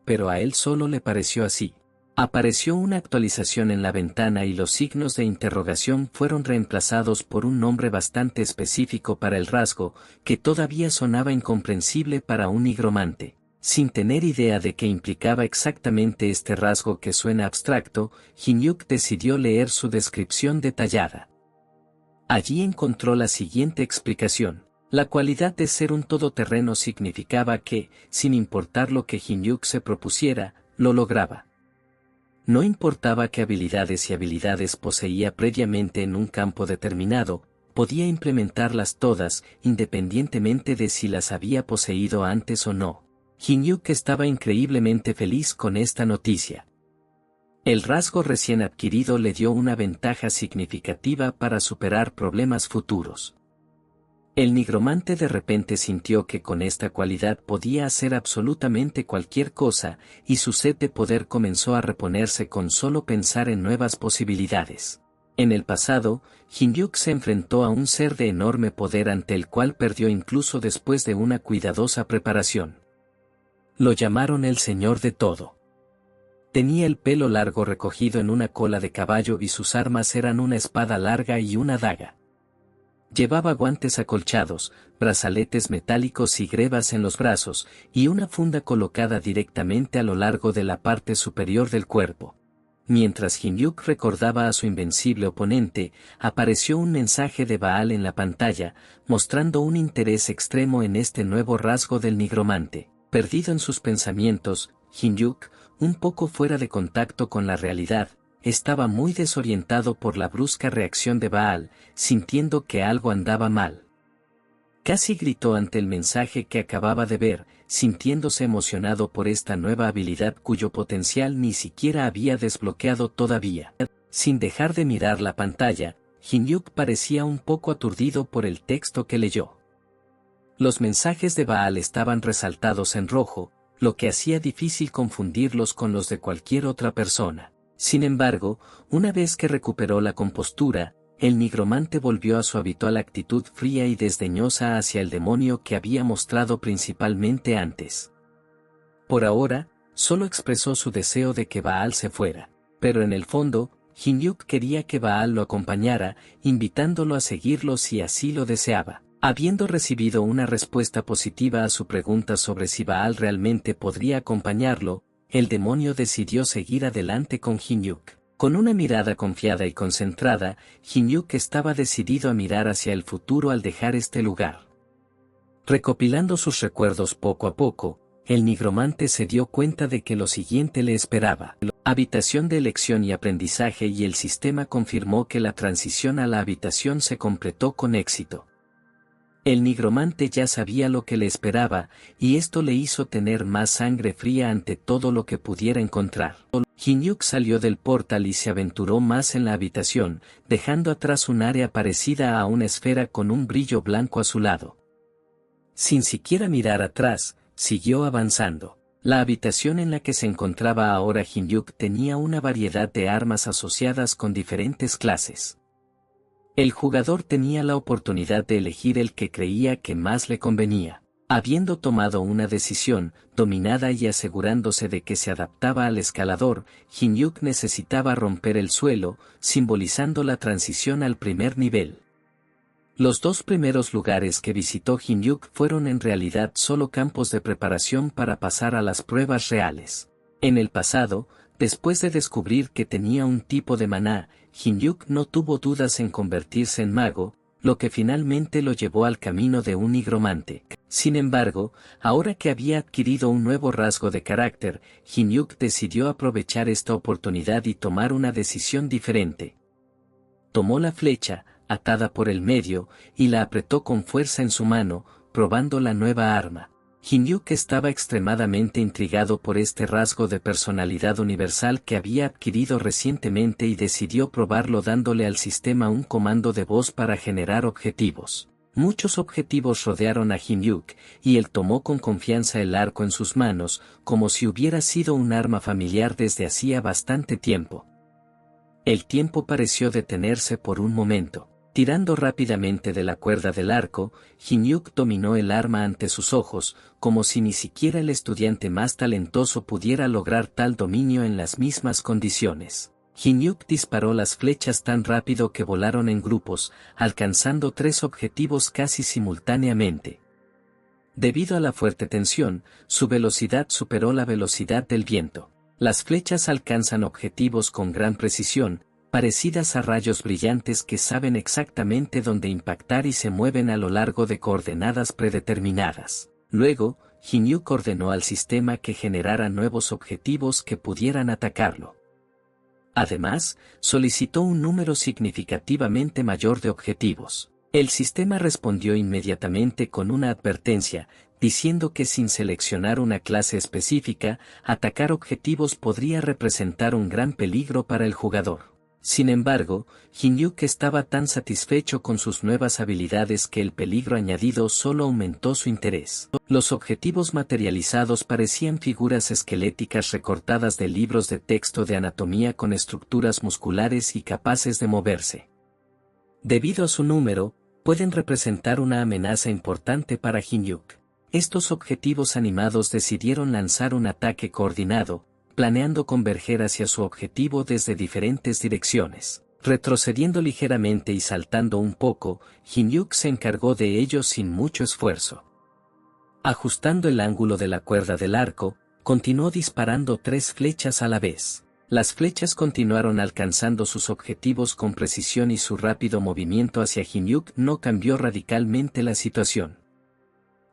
Pero a él solo le pareció así. Apareció una actualización en la ventana y los signos de interrogación fueron reemplazados por un nombre bastante específico para el rasgo, que todavía sonaba incomprensible para un nigromante. Sin tener idea de qué implicaba exactamente este rasgo que suena abstracto, Hyun-yuk decidió leer su descripción detallada. Allí encontró la siguiente explicación. La cualidad de ser un todoterreno significaba que, sin importar lo que Hyun-yuk se propusiera, lo lograba. No importaba qué habilidades poseía previamente en un campo determinado, podía implementarlas todas, independientemente de si las había poseído antes o no. Hyun-yuk estaba increíblemente feliz con esta noticia. El rasgo recién adquirido le dio una ventaja significativa para superar problemas futuros. El nigromante de repente sintió que con esta cualidad podía hacer absolutamente cualquier cosa, y su sed de poder comenzó a reponerse con solo pensar en nuevas posibilidades. En el pasado, Hyun-yuk se enfrentó a un ser de enorme poder ante el cual perdió incluso después de una cuidadosa preparación. Lo llamaron el Señor de Todo. Tenía el pelo largo recogido en una cola de caballo y sus armas eran una espada larga y una daga. Llevaba guantes acolchados, brazaletes metálicos y grebas en los brazos, y una funda colocada directamente a lo largo de la parte superior del cuerpo. Mientras Hyun-yuk recordaba a su invencible oponente, apareció un mensaje de Baal en la pantalla, mostrando un interés extremo en este nuevo rasgo del nigromante. Perdido en sus pensamientos, Hyun-yuk, un poco fuera de contacto con la realidad, estaba muy desorientado por la brusca reacción de Baal, sintiendo que algo andaba mal. Casi gritó ante el mensaje que acababa de ver, sintiéndose emocionado por esta nueva habilidad cuyo potencial ni siquiera había desbloqueado todavía. Sin dejar de mirar la pantalla, Hyun-yuk parecía un poco aturdido por el texto que leyó. Los mensajes de Baal estaban resaltados en rojo, lo que hacía difícil confundirlos con los de cualquier otra persona. Sin embargo, una vez que recuperó la compostura, el nigromante volvió a su habitual actitud fría y desdeñosa hacia el demonio que había mostrado principalmente antes. Por ahora, solo expresó su deseo de que Baal se fuera, pero en el fondo, Hin-Yuk quería que Baal lo acompañara, invitándolo a seguirlo si así lo deseaba. Habiendo recibido una respuesta positiva a su pregunta sobre si Baal realmente podría acompañarlo, el demonio decidió seguir adelante con Hin-Yuk. Con una mirada confiada y concentrada, Hin-Yuk estaba decidido a mirar hacia el futuro al dejar este lugar. Recopilando sus recuerdos poco a poco, el nigromante se dio cuenta de que lo siguiente le esperaba. Habitación de elección y aprendizaje, y el sistema confirmó que la transición a la habitación se completó con éxito. El nigromante ya sabía lo que le esperaba, y esto le hizo tener más sangre fría ante todo lo que pudiera encontrar. Hin-Yuk salió del portal y se aventuró más en la habitación, dejando atrás un área parecida a una esfera con un brillo blanco a su lado. Sin siquiera mirar atrás, siguió avanzando. La habitación en la que se encontraba ahora Hin-Yuk tenía una variedad de armas asociadas con diferentes clases. El jugador tenía la oportunidad de elegir el que creía que más le convenía. Habiendo tomado una decisión, dominada y asegurándose de que se adaptaba al escalador, Hin-Yuk necesitaba romper el suelo, simbolizando la transición al primer nivel. Los dos primeros lugares que visitó Hin-Yuk fueron en realidad solo campos de preparación para pasar a las pruebas reales. En el pasado, después de descubrir que tenía un tipo de maná, Hin-Yuk no tuvo dudas en convertirse en mago, lo que finalmente lo llevó al camino de un nigromante. Sin embargo, ahora que había adquirido un nuevo rasgo de carácter, Hin-Yuk decidió aprovechar esta oportunidad y tomar una decisión diferente. Tomó la flecha, atada por el medio, y la apretó con fuerza en su mano, probando la nueva arma. Hin-Yuk estaba extremadamente intrigado por este rasgo de personalidad universal que había adquirido recientemente y decidió probarlo dándole al sistema un comando de voz para generar objetivos. Muchos objetivos rodearon a Hin-Yuk, y él tomó con confianza el arco en sus manos, como si hubiera sido un arma familiar desde hacía bastante tiempo. El tiempo pareció detenerse por un momento. Tirando rápidamente de la cuerda del arco, Hin-Yuk dominó el arma ante sus ojos, como si ni siquiera el estudiante más talentoso pudiera lograr tal dominio en las mismas condiciones. Hin-Yuk disparó las flechas tan rápido que volaron en grupos, alcanzando 3 objetivos casi simultáneamente. Debido a la fuerte tensión, su velocidad superó la velocidad del viento. Las flechas alcanzan objetivos con gran precisión, parecidas a rayos brillantes que saben exactamente dónde impactar y se mueven a lo largo de coordenadas predeterminadas. Luego, Hin-Yuk ordenó al sistema que generara nuevos objetivos que pudieran atacarlo. Además, solicitó un número significativamente mayor de objetivos. El sistema respondió inmediatamente con una advertencia, diciendo que sin seleccionar una clase específica, atacar objetivos podría representar un gran peligro para el jugador. Sin embargo, Hin-Yuk estaba tan satisfecho con sus nuevas habilidades que el peligro añadido solo aumentó su interés. Los objetivos materializados parecían figuras esqueléticas recortadas de libros de texto de anatomía con estructuras musculares y capaces de moverse. Debido a su número, pueden representar una amenaza importante para Hin-Yuk. Estos objetivos animados decidieron lanzar un ataque coordinado, planeando converger hacia su objetivo desde diferentes direcciones. Retrocediendo ligeramente y saltando un poco, Hin-Yuk se encargó de ello sin mucho esfuerzo. Ajustando el ángulo de la cuerda del arco, continuó disparando 3 flechas a la vez. Las flechas continuaron alcanzando sus objetivos con precisión y su rápido movimiento hacia Hin-Yuk no cambió radicalmente la situación.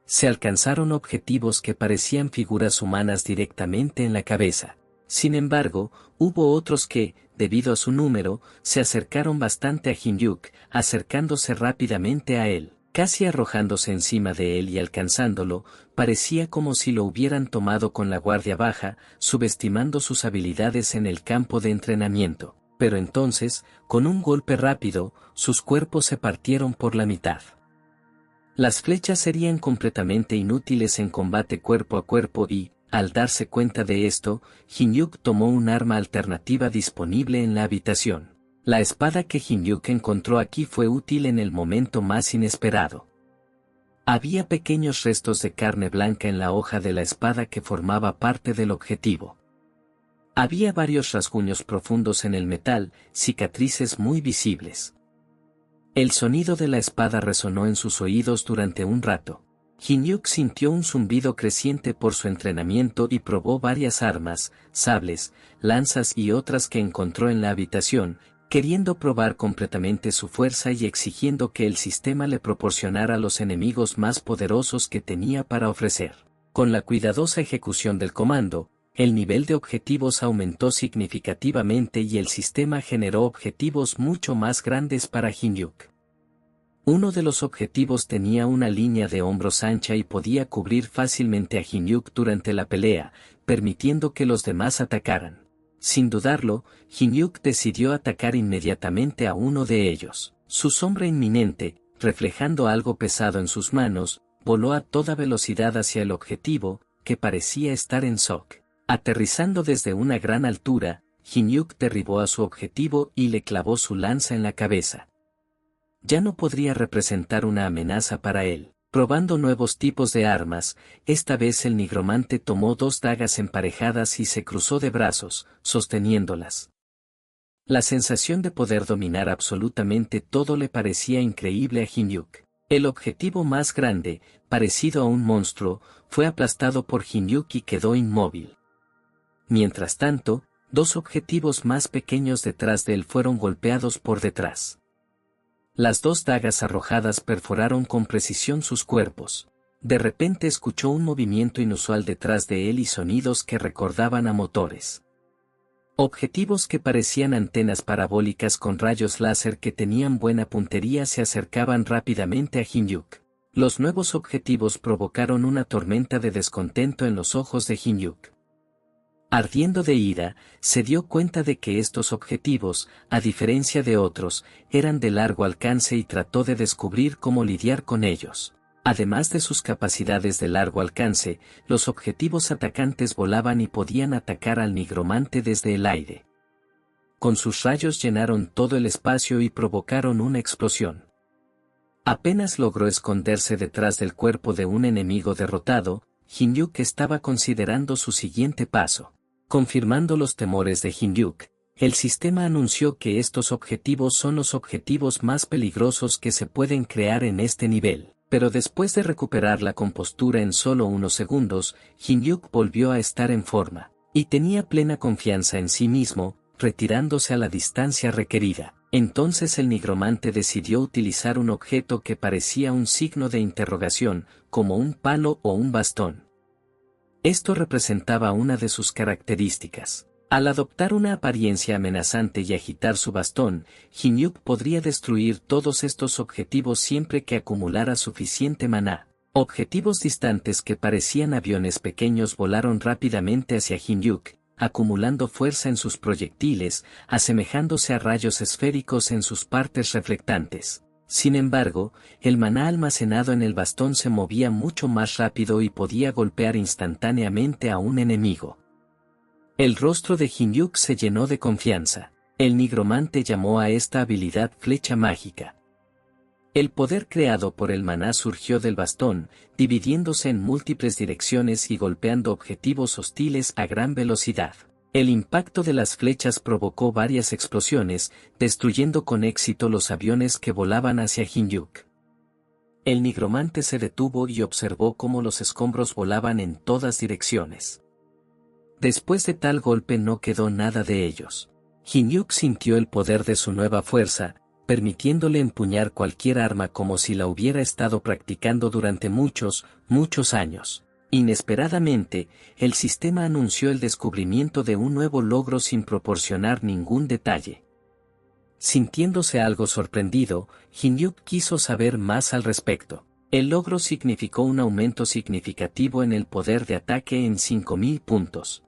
Se alcanzaron objetivos que parecían figuras humanas directamente en la cabeza. Sin embargo, hubo otros que, debido a su número, se acercaron bastante a Hin-Yuk, acercándose rápidamente a él, casi arrojándose encima de él y alcanzándolo. Parecía como si lo hubieran tomado con la guardia baja, subestimando sus habilidades en el campo de entrenamiento. Pero entonces, con un golpe rápido, sus cuerpos se partieron por la mitad. Las flechas serían completamente inútiles en combate cuerpo a cuerpo y, al darse cuenta de esto, Hin-Yuk tomó un arma alternativa disponible en la habitación. La espada que Jin-Hyuk encontró aquí fue útil en el momento más inesperado. Había pequeños restos de carne blanca en la hoja de la espada que formaba parte del objetivo. Había varios rasguños profundos en el metal, cicatrices muy visibles. El sonido de la espada resonó en sus oídos durante un rato. Jin-Hyuk sintió un zumbido creciente por su entrenamiento y probó varias armas, sables, lanzas y otras que encontró en la habitación, queriendo probar completamente su fuerza y exigiendo que el sistema le proporcionara los enemigos más poderosos que tenía para ofrecer. Con la cuidadosa ejecución del comando, el nivel de objetivos aumentó significativamente y el sistema generó objetivos mucho más grandes para Jin-Hyuk. Uno de los objetivos tenía una línea de hombros ancha y podía cubrir fácilmente a Jin-Hyuk durante la pelea, permitiendo que los demás atacaran. Sin dudarlo, Jin-Hyuk decidió atacar inmediatamente a uno de ellos. Su sombra inminente, reflejando algo pesado en sus manos, voló a toda velocidad hacia el objetivo, que parecía estar en shock. Aterrizando desde una gran altura, Jin-Hyuk derribó a su objetivo y le clavó su lanza en la cabeza. Ya no podría representar una amenaza para él. Probando nuevos tipos de armas, esta vez el nigromante tomó 2 dagas emparejadas y se cruzó de brazos, sosteniéndolas. La sensación de poder dominar absolutamente todo le parecía increíble a Jin-Hyuk. El objetivo más grande, parecido a un monstruo, fue aplastado por Jin-Hyuk y quedó inmóvil. Mientras tanto, 2 objetivos más pequeños detrás de él fueron golpeados por detrás. Las 2 dagas arrojadas perforaron con precisión sus cuerpos. De repente escuchó un movimiento inusual detrás de él y sonidos que recordaban a motores. Objetivos que parecían antenas parabólicas con rayos láser que tenían buena puntería se acercaban rápidamente a Jin-Hyuk. Los nuevos objetivos provocaron una tormenta de descontento en los ojos de Jin-Hyuk. Ardiendo de ira, se dio cuenta de que estos objetivos, a diferencia de otros, eran de largo alcance y trató de descubrir cómo lidiar con ellos. Además de sus capacidades de largo alcance, los objetivos atacantes volaban y podían atacar al nigromante desde el aire. Con sus rayos llenaron todo el espacio y provocaron una explosión. Apenas logró esconderse detrás del cuerpo de un enemigo derrotado, Jin-Hyuk estaba considerando su siguiente paso. Confirmando los temores de Jin-Hyuk, el sistema anunció que estos objetivos son los objetivos más peligrosos que se pueden crear en este nivel. Pero después de recuperar la compostura en solo unos segundos, Jin-Hyuk volvió a estar en forma, y tenía plena confianza en sí mismo, retirándose a la distancia requerida. Entonces el nigromante decidió utilizar un objeto que parecía un signo de interrogación, como un palo o un bastón. Esto representaba una de sus características. Al adoptar una apariencia amenazante y agitar su bastón, Jin-Hyuk podría destruir todos estos objetivos siempre que acumulara suficiente maná. Objetivos distantes que parecían aviones pequeños volaron rápidamente hacia Jin-Hyuk, acumulando fuerza en sus proyectiles, asemejándose a rayos esféricos en sus partes reflectantes. Sin embargo, el maná almacenado en el bastón se movía mucho más rápido y podía golpear instantáneamente a un enemigo. El rostro de Jin-Hyuk se llenó de confianza. El nigromante llamó a esta habilidad flecha mágica. El poder creado por el maná surgió del bastón, dividiéndose en múltiples direcciones y golpeando objetivos hostiles a gran velocidad. El impacto de las flechas provocó varias explosiones, destruyendo con éxito los aviones que volaban hacia Jin-Hyuk. El nigromante se detuvo y observó cómo los escombros volaban en todas direcciones. Después de tal golpe no quedó nada de ellos. Jin-Hyuk sintió el poder de su nueva fuerza, permitiéndole empuñar cualquier arma como si la hubiera estado practicando durante muchos años. Inesperadamente, el sistema anunció el descubrimiento de un nuevo logro sin proporcionar ningún detalle. Sintiéndose algo sorprendido, Jin-Hyuk quiso saber más al respecto. El logro significó un aumento significativo en el poder de ataque en 5000 puntos.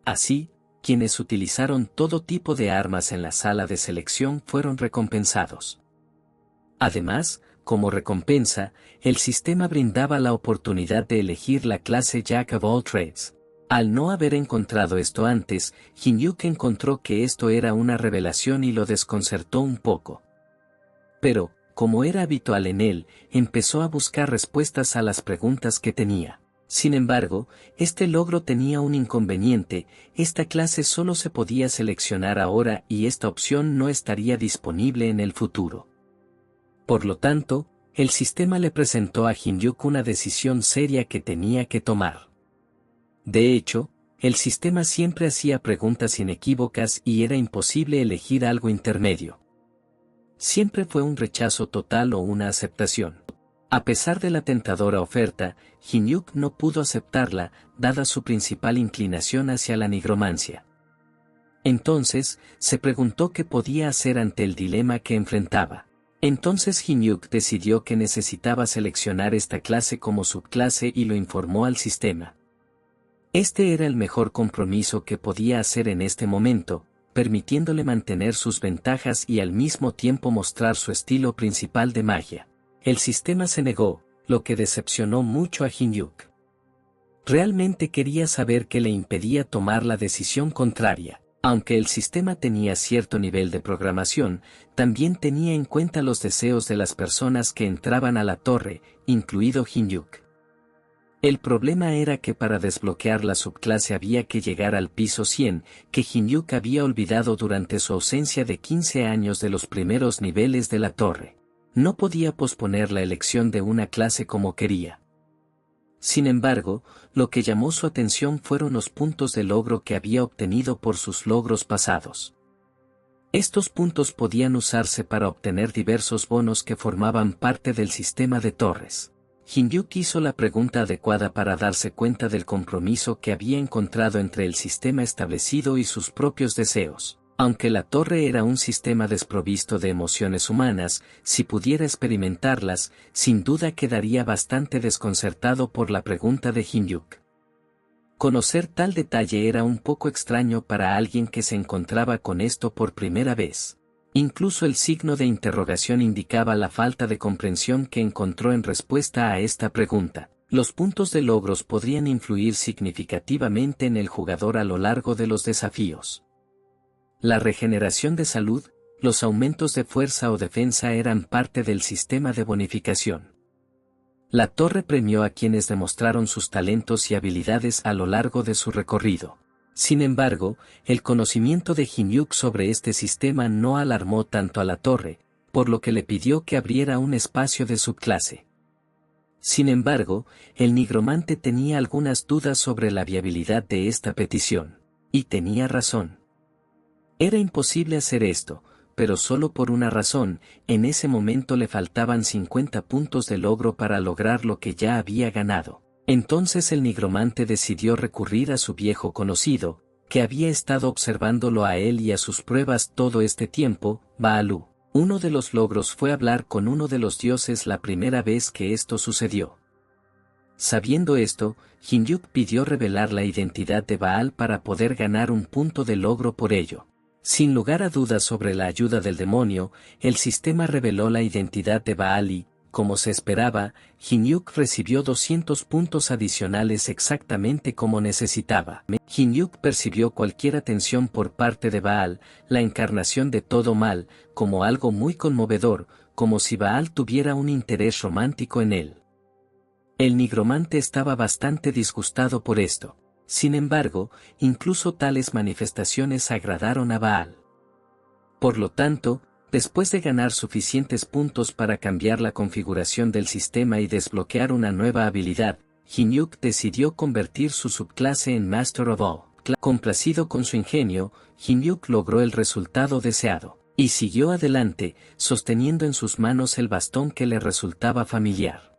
Así, quienes utilizaron todo tipo de armas en la sala de selección fueron recompensados. Además, como recompensa, el sistema brindaba la oportunidad de elegir la clase Jack of all Trades. Al no haber encontrado esto antes, Hin-Yuk encontró que esto era una revelación y lo desconcertó un poco. Pero, como era habitual en él, empezó a buscar respuestas a las preguntas que tenía. Sin embargo, este logro tenía un inconveniente: esta clase solo se podía seleccionar ahora y esta opción no estaría disponible en el futuro. Por lo tanto, el sistema le presentó a Hin-Yuk una decisión seria que tenía que tomar. De hecho, el sistema siempre hacía preguntas inequívocas y era imposible elegir algo intermedio. Siempre fue un rechazo total o una aceptación. A pesar de la tentadora oferta, Hin-Yuk no pudo aceptarla, dada su principal inclinación hacia la nigromancia. Entonces, se preguntó qué podía hacer ante el dilema que enfrentaba. Entonces Hin-Yuk decidió que necesitaba seleccionar esta clase como subclase y lo informó al sistema. Este era el mejor compromiso que podía hacer en este momento, permitiéndole mantener sus ventajas y al mismo tiempo mostrar su estilo principal de magia. El sistema se negó, lo que decepcionó mucho a Hin-Yuk. Realmente quería saber qué le impedía tomar la decisión contraria. Aunque el sistema tenía cierto nivel de programación, también tenía en cuenta los deseos de las personas que entraban a la torre, incluido Hin-Yuk. El problema era que para desbloquear la subclase había que llegar al piso 100, que Hin-Yuk había olvidado durante su ausencia de 15 años de los primeros niveles de la torre. No podía posponer la elección de una clase como quería. Sin embargo, lo que llamó su atención fueron los puntos de logro que había obtenido por sus logros pasados. Estos puntos podían usarse para obtener diversos bonos que formaban parte del sistema de torres. Hin-Yuk hizo la pregunta adecuada para darse cuenta del compromiso que había encontrado entre el sistema establecido y sus propios deseos. Aunque la torre era un sistema desprovisto de emociones humanas, si pudiera experimentarlas, sin duda quedaría bastante desconcertado por la pregunta de Hin-Yuk. Conocer tal detalle era un poco extraño para alguien que se encontraba con esto por primera vez. Incluso el signo de interrogación indicaba la falta de comprensión que encontró en respuesta a esta pregunta. Los puntos de logros podrían influir significativamente en el jugador a lo largo de los desafíos. La regeneración de salud, los aumentos de fuerza o defensa eran parte del sistema de bonificación. La torre premió a quienes demostraron sus talentos y habilidades a lo largo de su recorrido. Sin embargo, el conocimiento de Hin-Yuk sobre este sistema no alarmó tanto a la torre, por lo que le pidió que abriera un espacio de subclase. Sin embargo, el nigromante tenía algunas dudas sobre la viabilidad de esta petición. Y tenía razón. Era imposible hacer esto, pero solo por una razón: en ese momento le faltaban 50 puntos de logro para lograr lo que ya había ganado. Entonces el nigromante decidió recurrir a su viejo conocido, que había estado observándolo a él y a sus pruebas todo este tiempo, Baalu. Uno de los logros fue hablar con uno de los dioses la primera vez que esto sucedió. Sabiendo esto, Hin-Yuk pidió revelar la identidad de Baal para poder ganar un punto de logro por ello. Sin lugar a dudas sobre la ayuda del demonio, el sistema reveló la identidad de Baal y, como se esperaba, Hin-Yuk recibió 200 puntos adicionales exactamente como necesitaba. Hin-Yuk percibió cualquier atención por parte de Baal, la encarnación de todo mal, como algo muy conmovedor, como si Baal tuviera un interés romántico en él. El nigromante estaba bastante disgustado por esto. Sin embargo, incluso tales manifestaciones agradaron a Baal. Por lo tanto, después de ganar suficientes puntos para cambiar la configuración del sistema y desbloquear una nueva habilidad, Hin-Yuk decidió convertir su subclase en Master of All. Complacido con su ingenio, Hin-Yuk logró el resultado deseado, y siguió adelante, sosteniendo en sus manos el bastón que le resultaba familiar.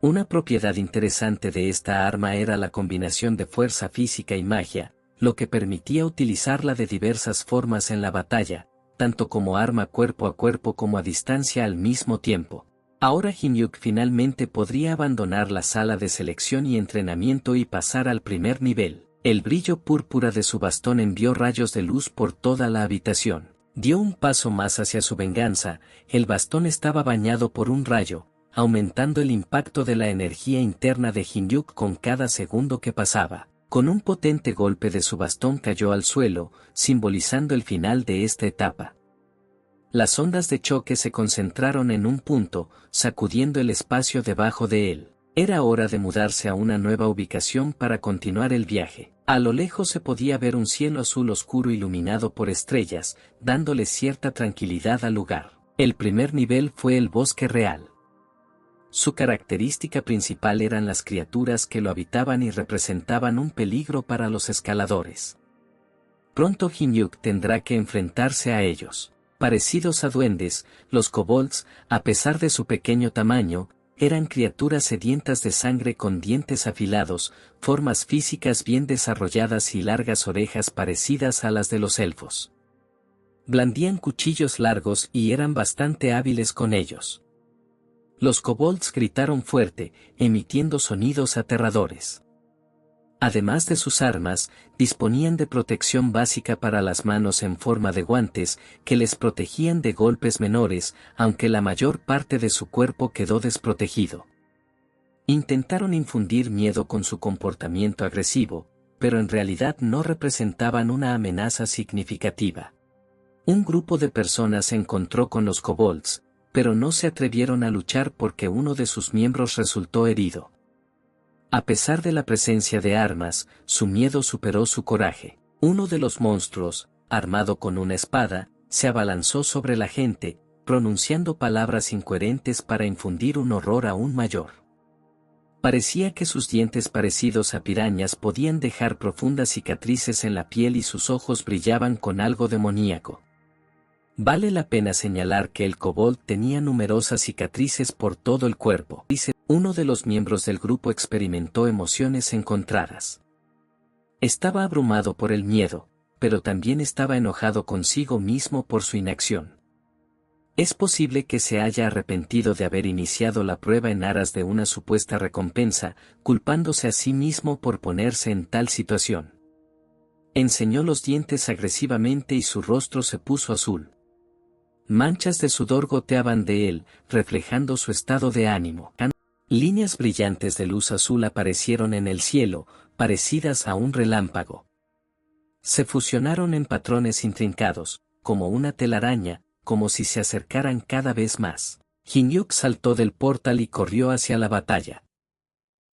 Una propiedad interesante de esta arma era la combinación de fuerza física y magia, lo que permitía utilizarla de diversas formas en la batalla, tanto como arma cuerpo a cuerpo como a distancia al mismo tiempo. Ahora Hin-Yuk finalmente podría abandonar la sala de selección y entrenamiento y pasar al primer nivel. El brillo púrpura de su bastón envió rayos de luz por toda la habitación. Dio un paso más hacia su venganza, el bastón estaba bañado por un rayo, aumentando el impacto de la energía interna de Hin-Yuk con cada segundo que pasaba. Con un potente golpe de su bastón cayó al suelo, simbolizando el final de esta etapa. Las ondas de choque se concentraron en un punto, sacudiendo el espacio debajo de él. Era hora de mudarse a una nueva ubicación para continuar el viaje. A lo lejos se podía ver un cielo azul oscuro iluminado por estrellas, dándole cierta tranquilidad al lugar. El primer nivel fue el bosque real. Su característica principal eran las criaturas que lo habitaban y representaban un peligro para los escaladores. Pronto Jin-Yuk tendrá que enfrentarse a ellos. Parecidos a duendes, los kobolds, a pesar de su pequeño tamaño, eran criaturas sedientas de sangre con dientes afilados, formas físicas bien desarrolladas y largas orejas parecidas a las de los elfos. Blandían cuchillos largos y eran bastante hábiles con ellos. Los kobolds gritaron fuerte, emitiendo sonidos aterradores. Además de sus armas, disponían de protección básica para las manos en forma de guantes, que les protegían de golpes menores, aunque la mayor parte de su cuerpo quedó desprotegido. Intentaron infundir miedo con su comportamiento agresivo, pero en realidad no representaban una amenaza significativa. Un grupo de personas se encontró con los kobolds, pero no se atrevieron a luchar porque uno de sus miembros resultó herido. A pesar de la presencia de armas, su miedo superó su coraje. Uno de los monstruos, armado con una espada, se abalanzó sobre la gente, pronunciando palabras incoherentes para infundir un horror aún mayor. Parecía que sus dientes parecidos a pirañas podían dejar profundas cicatrices en la piel y sus ojos brillaban con algo demoníaco. Vale la pena señalar que el kobold tenía numerosas cicatrices por todo el cuerpo. Uno de los miembros del grupo experimentó emociones encontradas. Estaba abrumado por el miedo, pero también estaba enojado consigo mismo por su inacción. Es posible que se haya arrepentido de haber iniciado la prueba en aras de una supuesta recompensa, culpándose a sí mismo por ponerse en tal situación. Enseñó los dientes agresivamente y su rostro se puso azul. Manchas de sudor goteaban de él, reflejando su estado de ánimo. Líneas brillantes de luz azul aparecieron en el cielo, parecidas a un relámpago. Se fusionaron en patrones intrincados, como una telaraña, como si se acercaran cada vez más. Jin-Yuk saltó del portal y corrió hacia la batalla.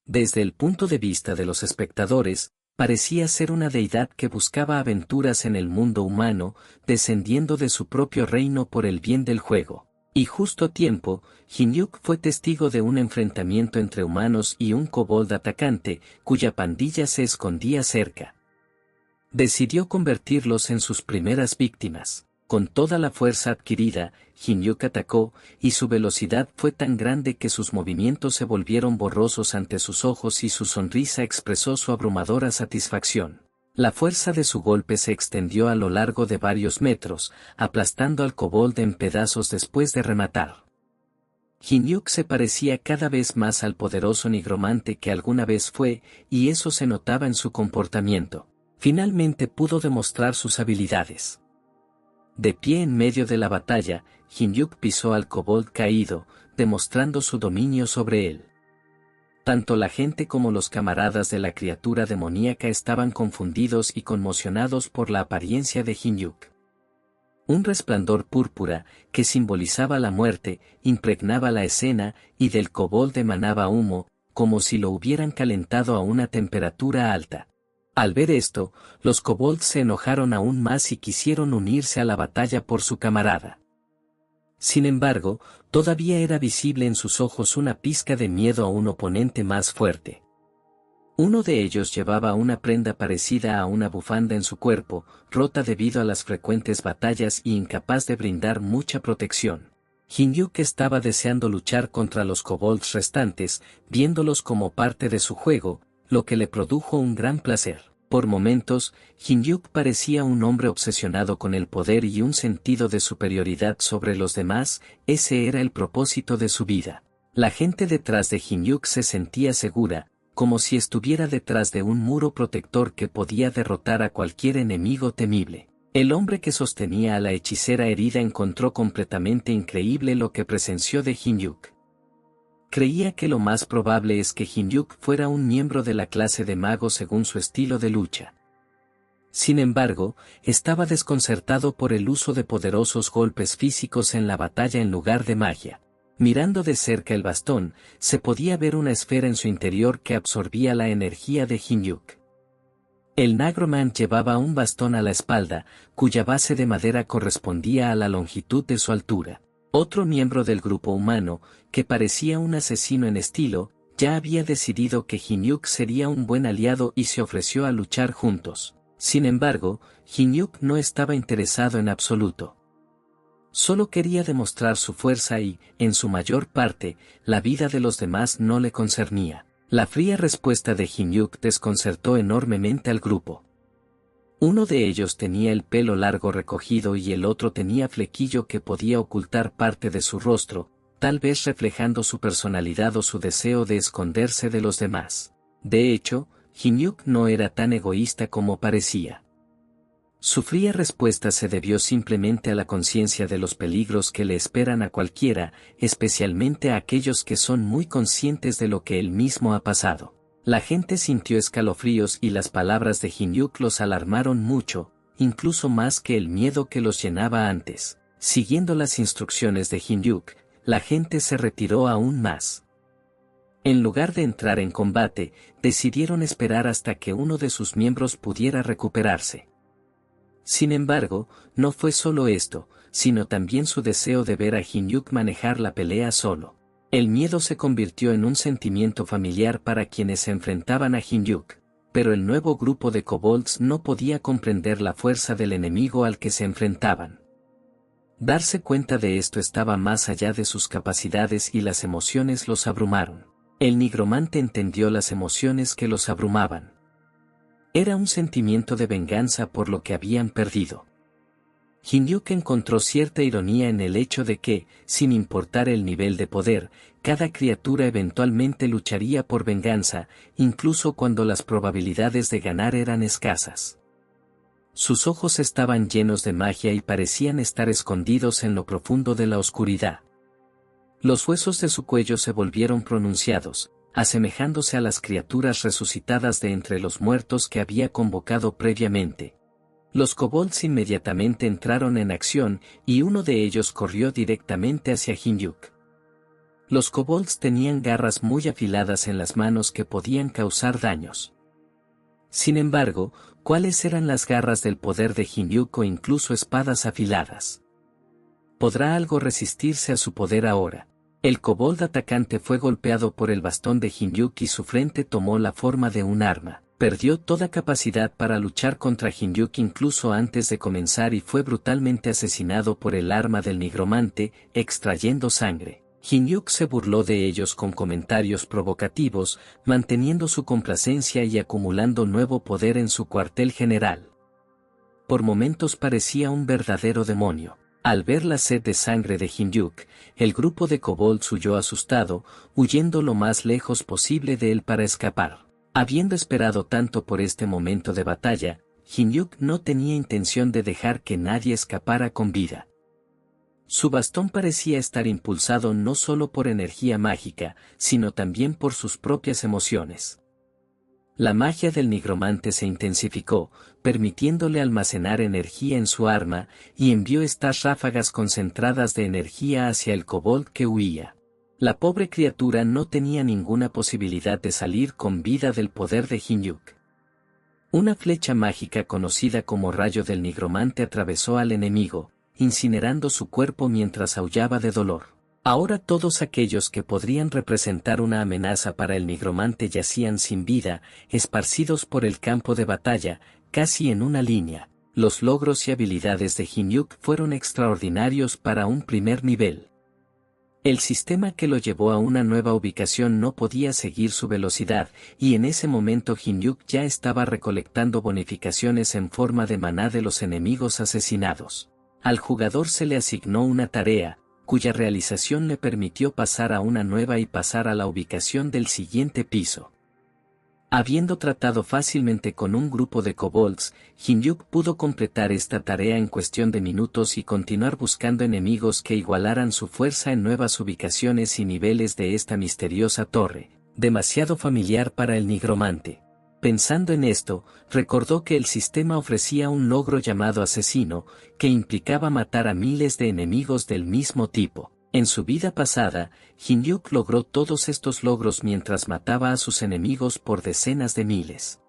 Desde el punto de vista de los espectadores, parecía ser una deidad que buscaba aventuras en el mundo humano, descendiendo de su propio reino por el bien del juego. Y justo a tiempo, Jin-Yuk fue testigo de un enfrentamiento entre humanos y un kobold atacante, cuya pandilla se escondía cerca. Decidió convertirlos en sus primeras víctimas. Con toda la fuerza adquirida, Jin-Yuk atacó, y su velocidad fue tan grande que sus movimientos se volvieron borrosos ante sus ojos y su sonrisa expresó su abrumadora satisfacción. La fuerza de su golpe se extendió a lo largo de varios metros, aplastando al kobold en pedazos después de rematar. Jin-Yuk se parecía cada vez más al poderoso nigromante que alguna vez fue, y eso se notaba en su comportamiento. Finalmente pudo demostrar sus habilidades. De pie en medio de la batalla, Jin-Yuk pisó al kobold caído, demostrando su dominio sobre él. Tanto la gente como los camaradas de la criatura demoníaca estaban confundidos y conmocionados por la apariencia de Jin-Yuk. Un resplandor púrpura, que simbolizaba la muerte, impregnaba la escena, y del kobold emanaba humo, como si lo hubieran calentado a una temperatura alta. Al ver esto, los kobolds se enojaron aún más y quisieron unirse a la batalla por su camarada. Sin embargo, todavía era visible en sus ojos una pizca de miedo a un oponente más fuerte. Uno de ellos llevaba una prenda parecida a una bufanda en su cuerpo, rota debido a las frecuentes batallas y incapaz de brindar mucha protección. Jin-Yuk estaba deseando luchar contra los kobolds restantes, viéndolos como parte de su juego, lo que le produjo un gran placer. Por momentos, Jin-Yuk parecía un hombre obsesionado con el poder y un sentido de superioridad sobre los demás, ese era el propósito de su vida. La gente detrás de Jin-Yuk se sentía segura, como si estuviera detrás de un muro protector que podía derrotar a cualquier enemigo temible. El hombre que sostenía a la hechicera herida encontró completamente increíble lo que presenció de Jin-Yuk. Creía que lo más probable es que Hyun-yuk fuera un miembro de la clase de mago según su estilo de lucha. Sin embargo, estaba desconcertado por el uso de poderosos golpes físicos en la batalla en lugar de magia. Mirando de cerca el bastón, se podía ver una esfera en su interior que absorbía la energía de Hyun-yuk. El Nagroman llevaba un bastón a la espalda, cuya base de madera correspondía a la longitud de su altura. Otro miembro del grupo humano, que parecía un asesino en estilo, ya había decidido que Hyun-yuk sería un buen aliado y se ofreció a luchar juntos. Sin embargo, Hyun-yuk no estaba interesado en absoluto. Solo quería demostrar su fuerza y, en su mayor parte, la vida de los demás no le concernía. La fría respuesta de Hyun-yuk desconcertó enormemente al grupo. Uno de ellos tenía el pelo largo recogido y el otro tenía flequillo que podía ocultar parte de su rostro, tal vez reflejando su personalidad o su deseo de esconderse de los demás. De hecho, Hyun-yuk no era tan egoísta como parecía. Su fría respuesta se debió simplemente a la conciencia de los peligros que le esperan a cualquiera, especialmente a aquellos que son muy conscientes de lo que él mismo ha pasado. La gente sintió escalofríos y las palabras de Hyun-yuk los alarmaron mucho, incluso más que el miedo que los llenaba antes. Siguiendo las instrucciones de Hyun-yuk, la gente se retiró aún más. En lugar de entrar en combate, decidieron esperar hasta que uno de sus miembros pudiera recuperarse. Sin embargo, no fue solo esto, sino también su deseo de ver a Hyun-yuk manejar la pelea solo. El miedo se convirtió en un sentimiento familiar para quienes se enfrentaban a Hyun-yuk, pero el nuevo grupo de kobolds no podía comprender la fuerza del enemigo al que se enfrentaban. Darse cuenta de esto estaba más allá de sus capacidades y las emociones los abrumaron. El nigromante entendió las emociones que los abrumaban. Era un sentimiento de venganza por lo que habían perdido. Hyun-yuk encontró cierta ironía en el hecho de que, sin importar el nivel de poder, cada criatura eventualmente lucharía por venganza, incluso cuando las probabilidades de ganar eran escasas. Sus ojos estaban llenos de magia y parecían estar escondidos en lo profundo de la oscuridad. Los huesos de su cuello se volvieron pronunciados, asemejándose a las criaturas resucitadas de entre los muertos que había convocado previamente. Los kobolds inmediatamente entraron en acción y uno de ellos corrió directamente hacia Hyun-yuk. Los kobolds tenían garras muy afiladas en las manos que podían causar daños. Sin embargo, ¿cuáles eran las garras del poder de Hyun-yuk o incluso espadas afiladas? ¿Podrá algo resistirse a su poder ahora? El kobold atacante fue golpeado por el bastón de Hyun-yuk y su frente tomó la forma de un arma. Perdió toda capacidad para luchar contra Hyun-yuk incluso antes de comenzar y fue brutalmente asesinado por el arma del nigromante, extrayendo sangre. Hyun-yuk se burló de ellos con comentarios provocativos, manteniendo su complacencia y acumulando nuevo poder en su cuartel general. Por momentos parecía un verdadero demonio. Al ver la sed de sangre de Hyun-yuk, el grupo de kobolds huyó asustado, huyendo lo más lejos posible de él para escapar. Habiendo esperado tanto por este momento de batalla, Hyun-yuk no tenía intención de dejar que nadie escapara con vida. Su bastón parecía estar impulsado no solo por energía mágica, sino también por sus propias emociones. La magia del nigromante se intensificó, permitiéndole almacenar energía en su arma, y envió estas ráfagas concentradas de energía hacia el kobold que huía. La pobre criatura no tenía ninguna posibilidad de salir con vida del poder de Hyun-yuk. Una flecha mágica conocida como rayo del nigromante atravesó al enemigo, incinerando su cuerpo mientras aullaba de dolor. Ahora todos aquellos que podrían representar una amenaza para el nigromante yacían sin vida, esparcidos por el campo de batalla, casi en una línea. Los logros y habilidades de Hyun-yuk fueron extraordinarios para un primer nivel. El sistema que lo llevó a una nueva ubicación no podía seguir su velocidad, y en ese momento Hyun-yuk ya estaba recolectando bonificaciones en forma de maná de los enemigos asesinados. Al jugador se le asignó una tarea, cuya realización le permitió pasar a una nueva y pasar a la ubicación del siguiente piso. Habiendo tratado fácilmente con un grupo de kobolds, Hyun-yuk pudo completar esta tarea en cuestión de minutos y continuar buscando enemigos que igualaran su fuerza en nuevas ubicaciones y niveles de esta misteriosa torre, demasiado familiar para el nigromante. Pensando en esto, recordó que el sistema ofrecía un logro llamado asesino, que implicaba matar a miles de enemigos del mismo tipo. En su vida pasada, Hyun-yuk logró todos estos logros mientras mataba a sus enemigos por decenas de miles.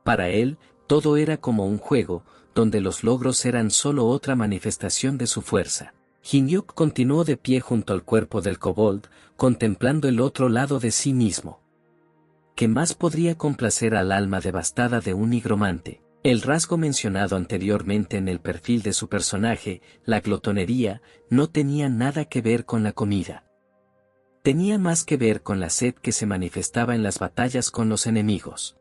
Para él, todo era como un juego, donde los logros eran solo otra manifestación de su fuerza. Hyun-yuk continuó de pie junto al cuerpo del kobold, contemplando el otro lado de sí mismo. ¿Qué más podría complacer al alma devastada de un nigromante? El rasgo mencionado anteriormente en el perfil de su personaje, la glotonería, no tenía nada que ver con la comida. Tenía más que ver con la sed que se manifestaba en las batallas con los enemigos.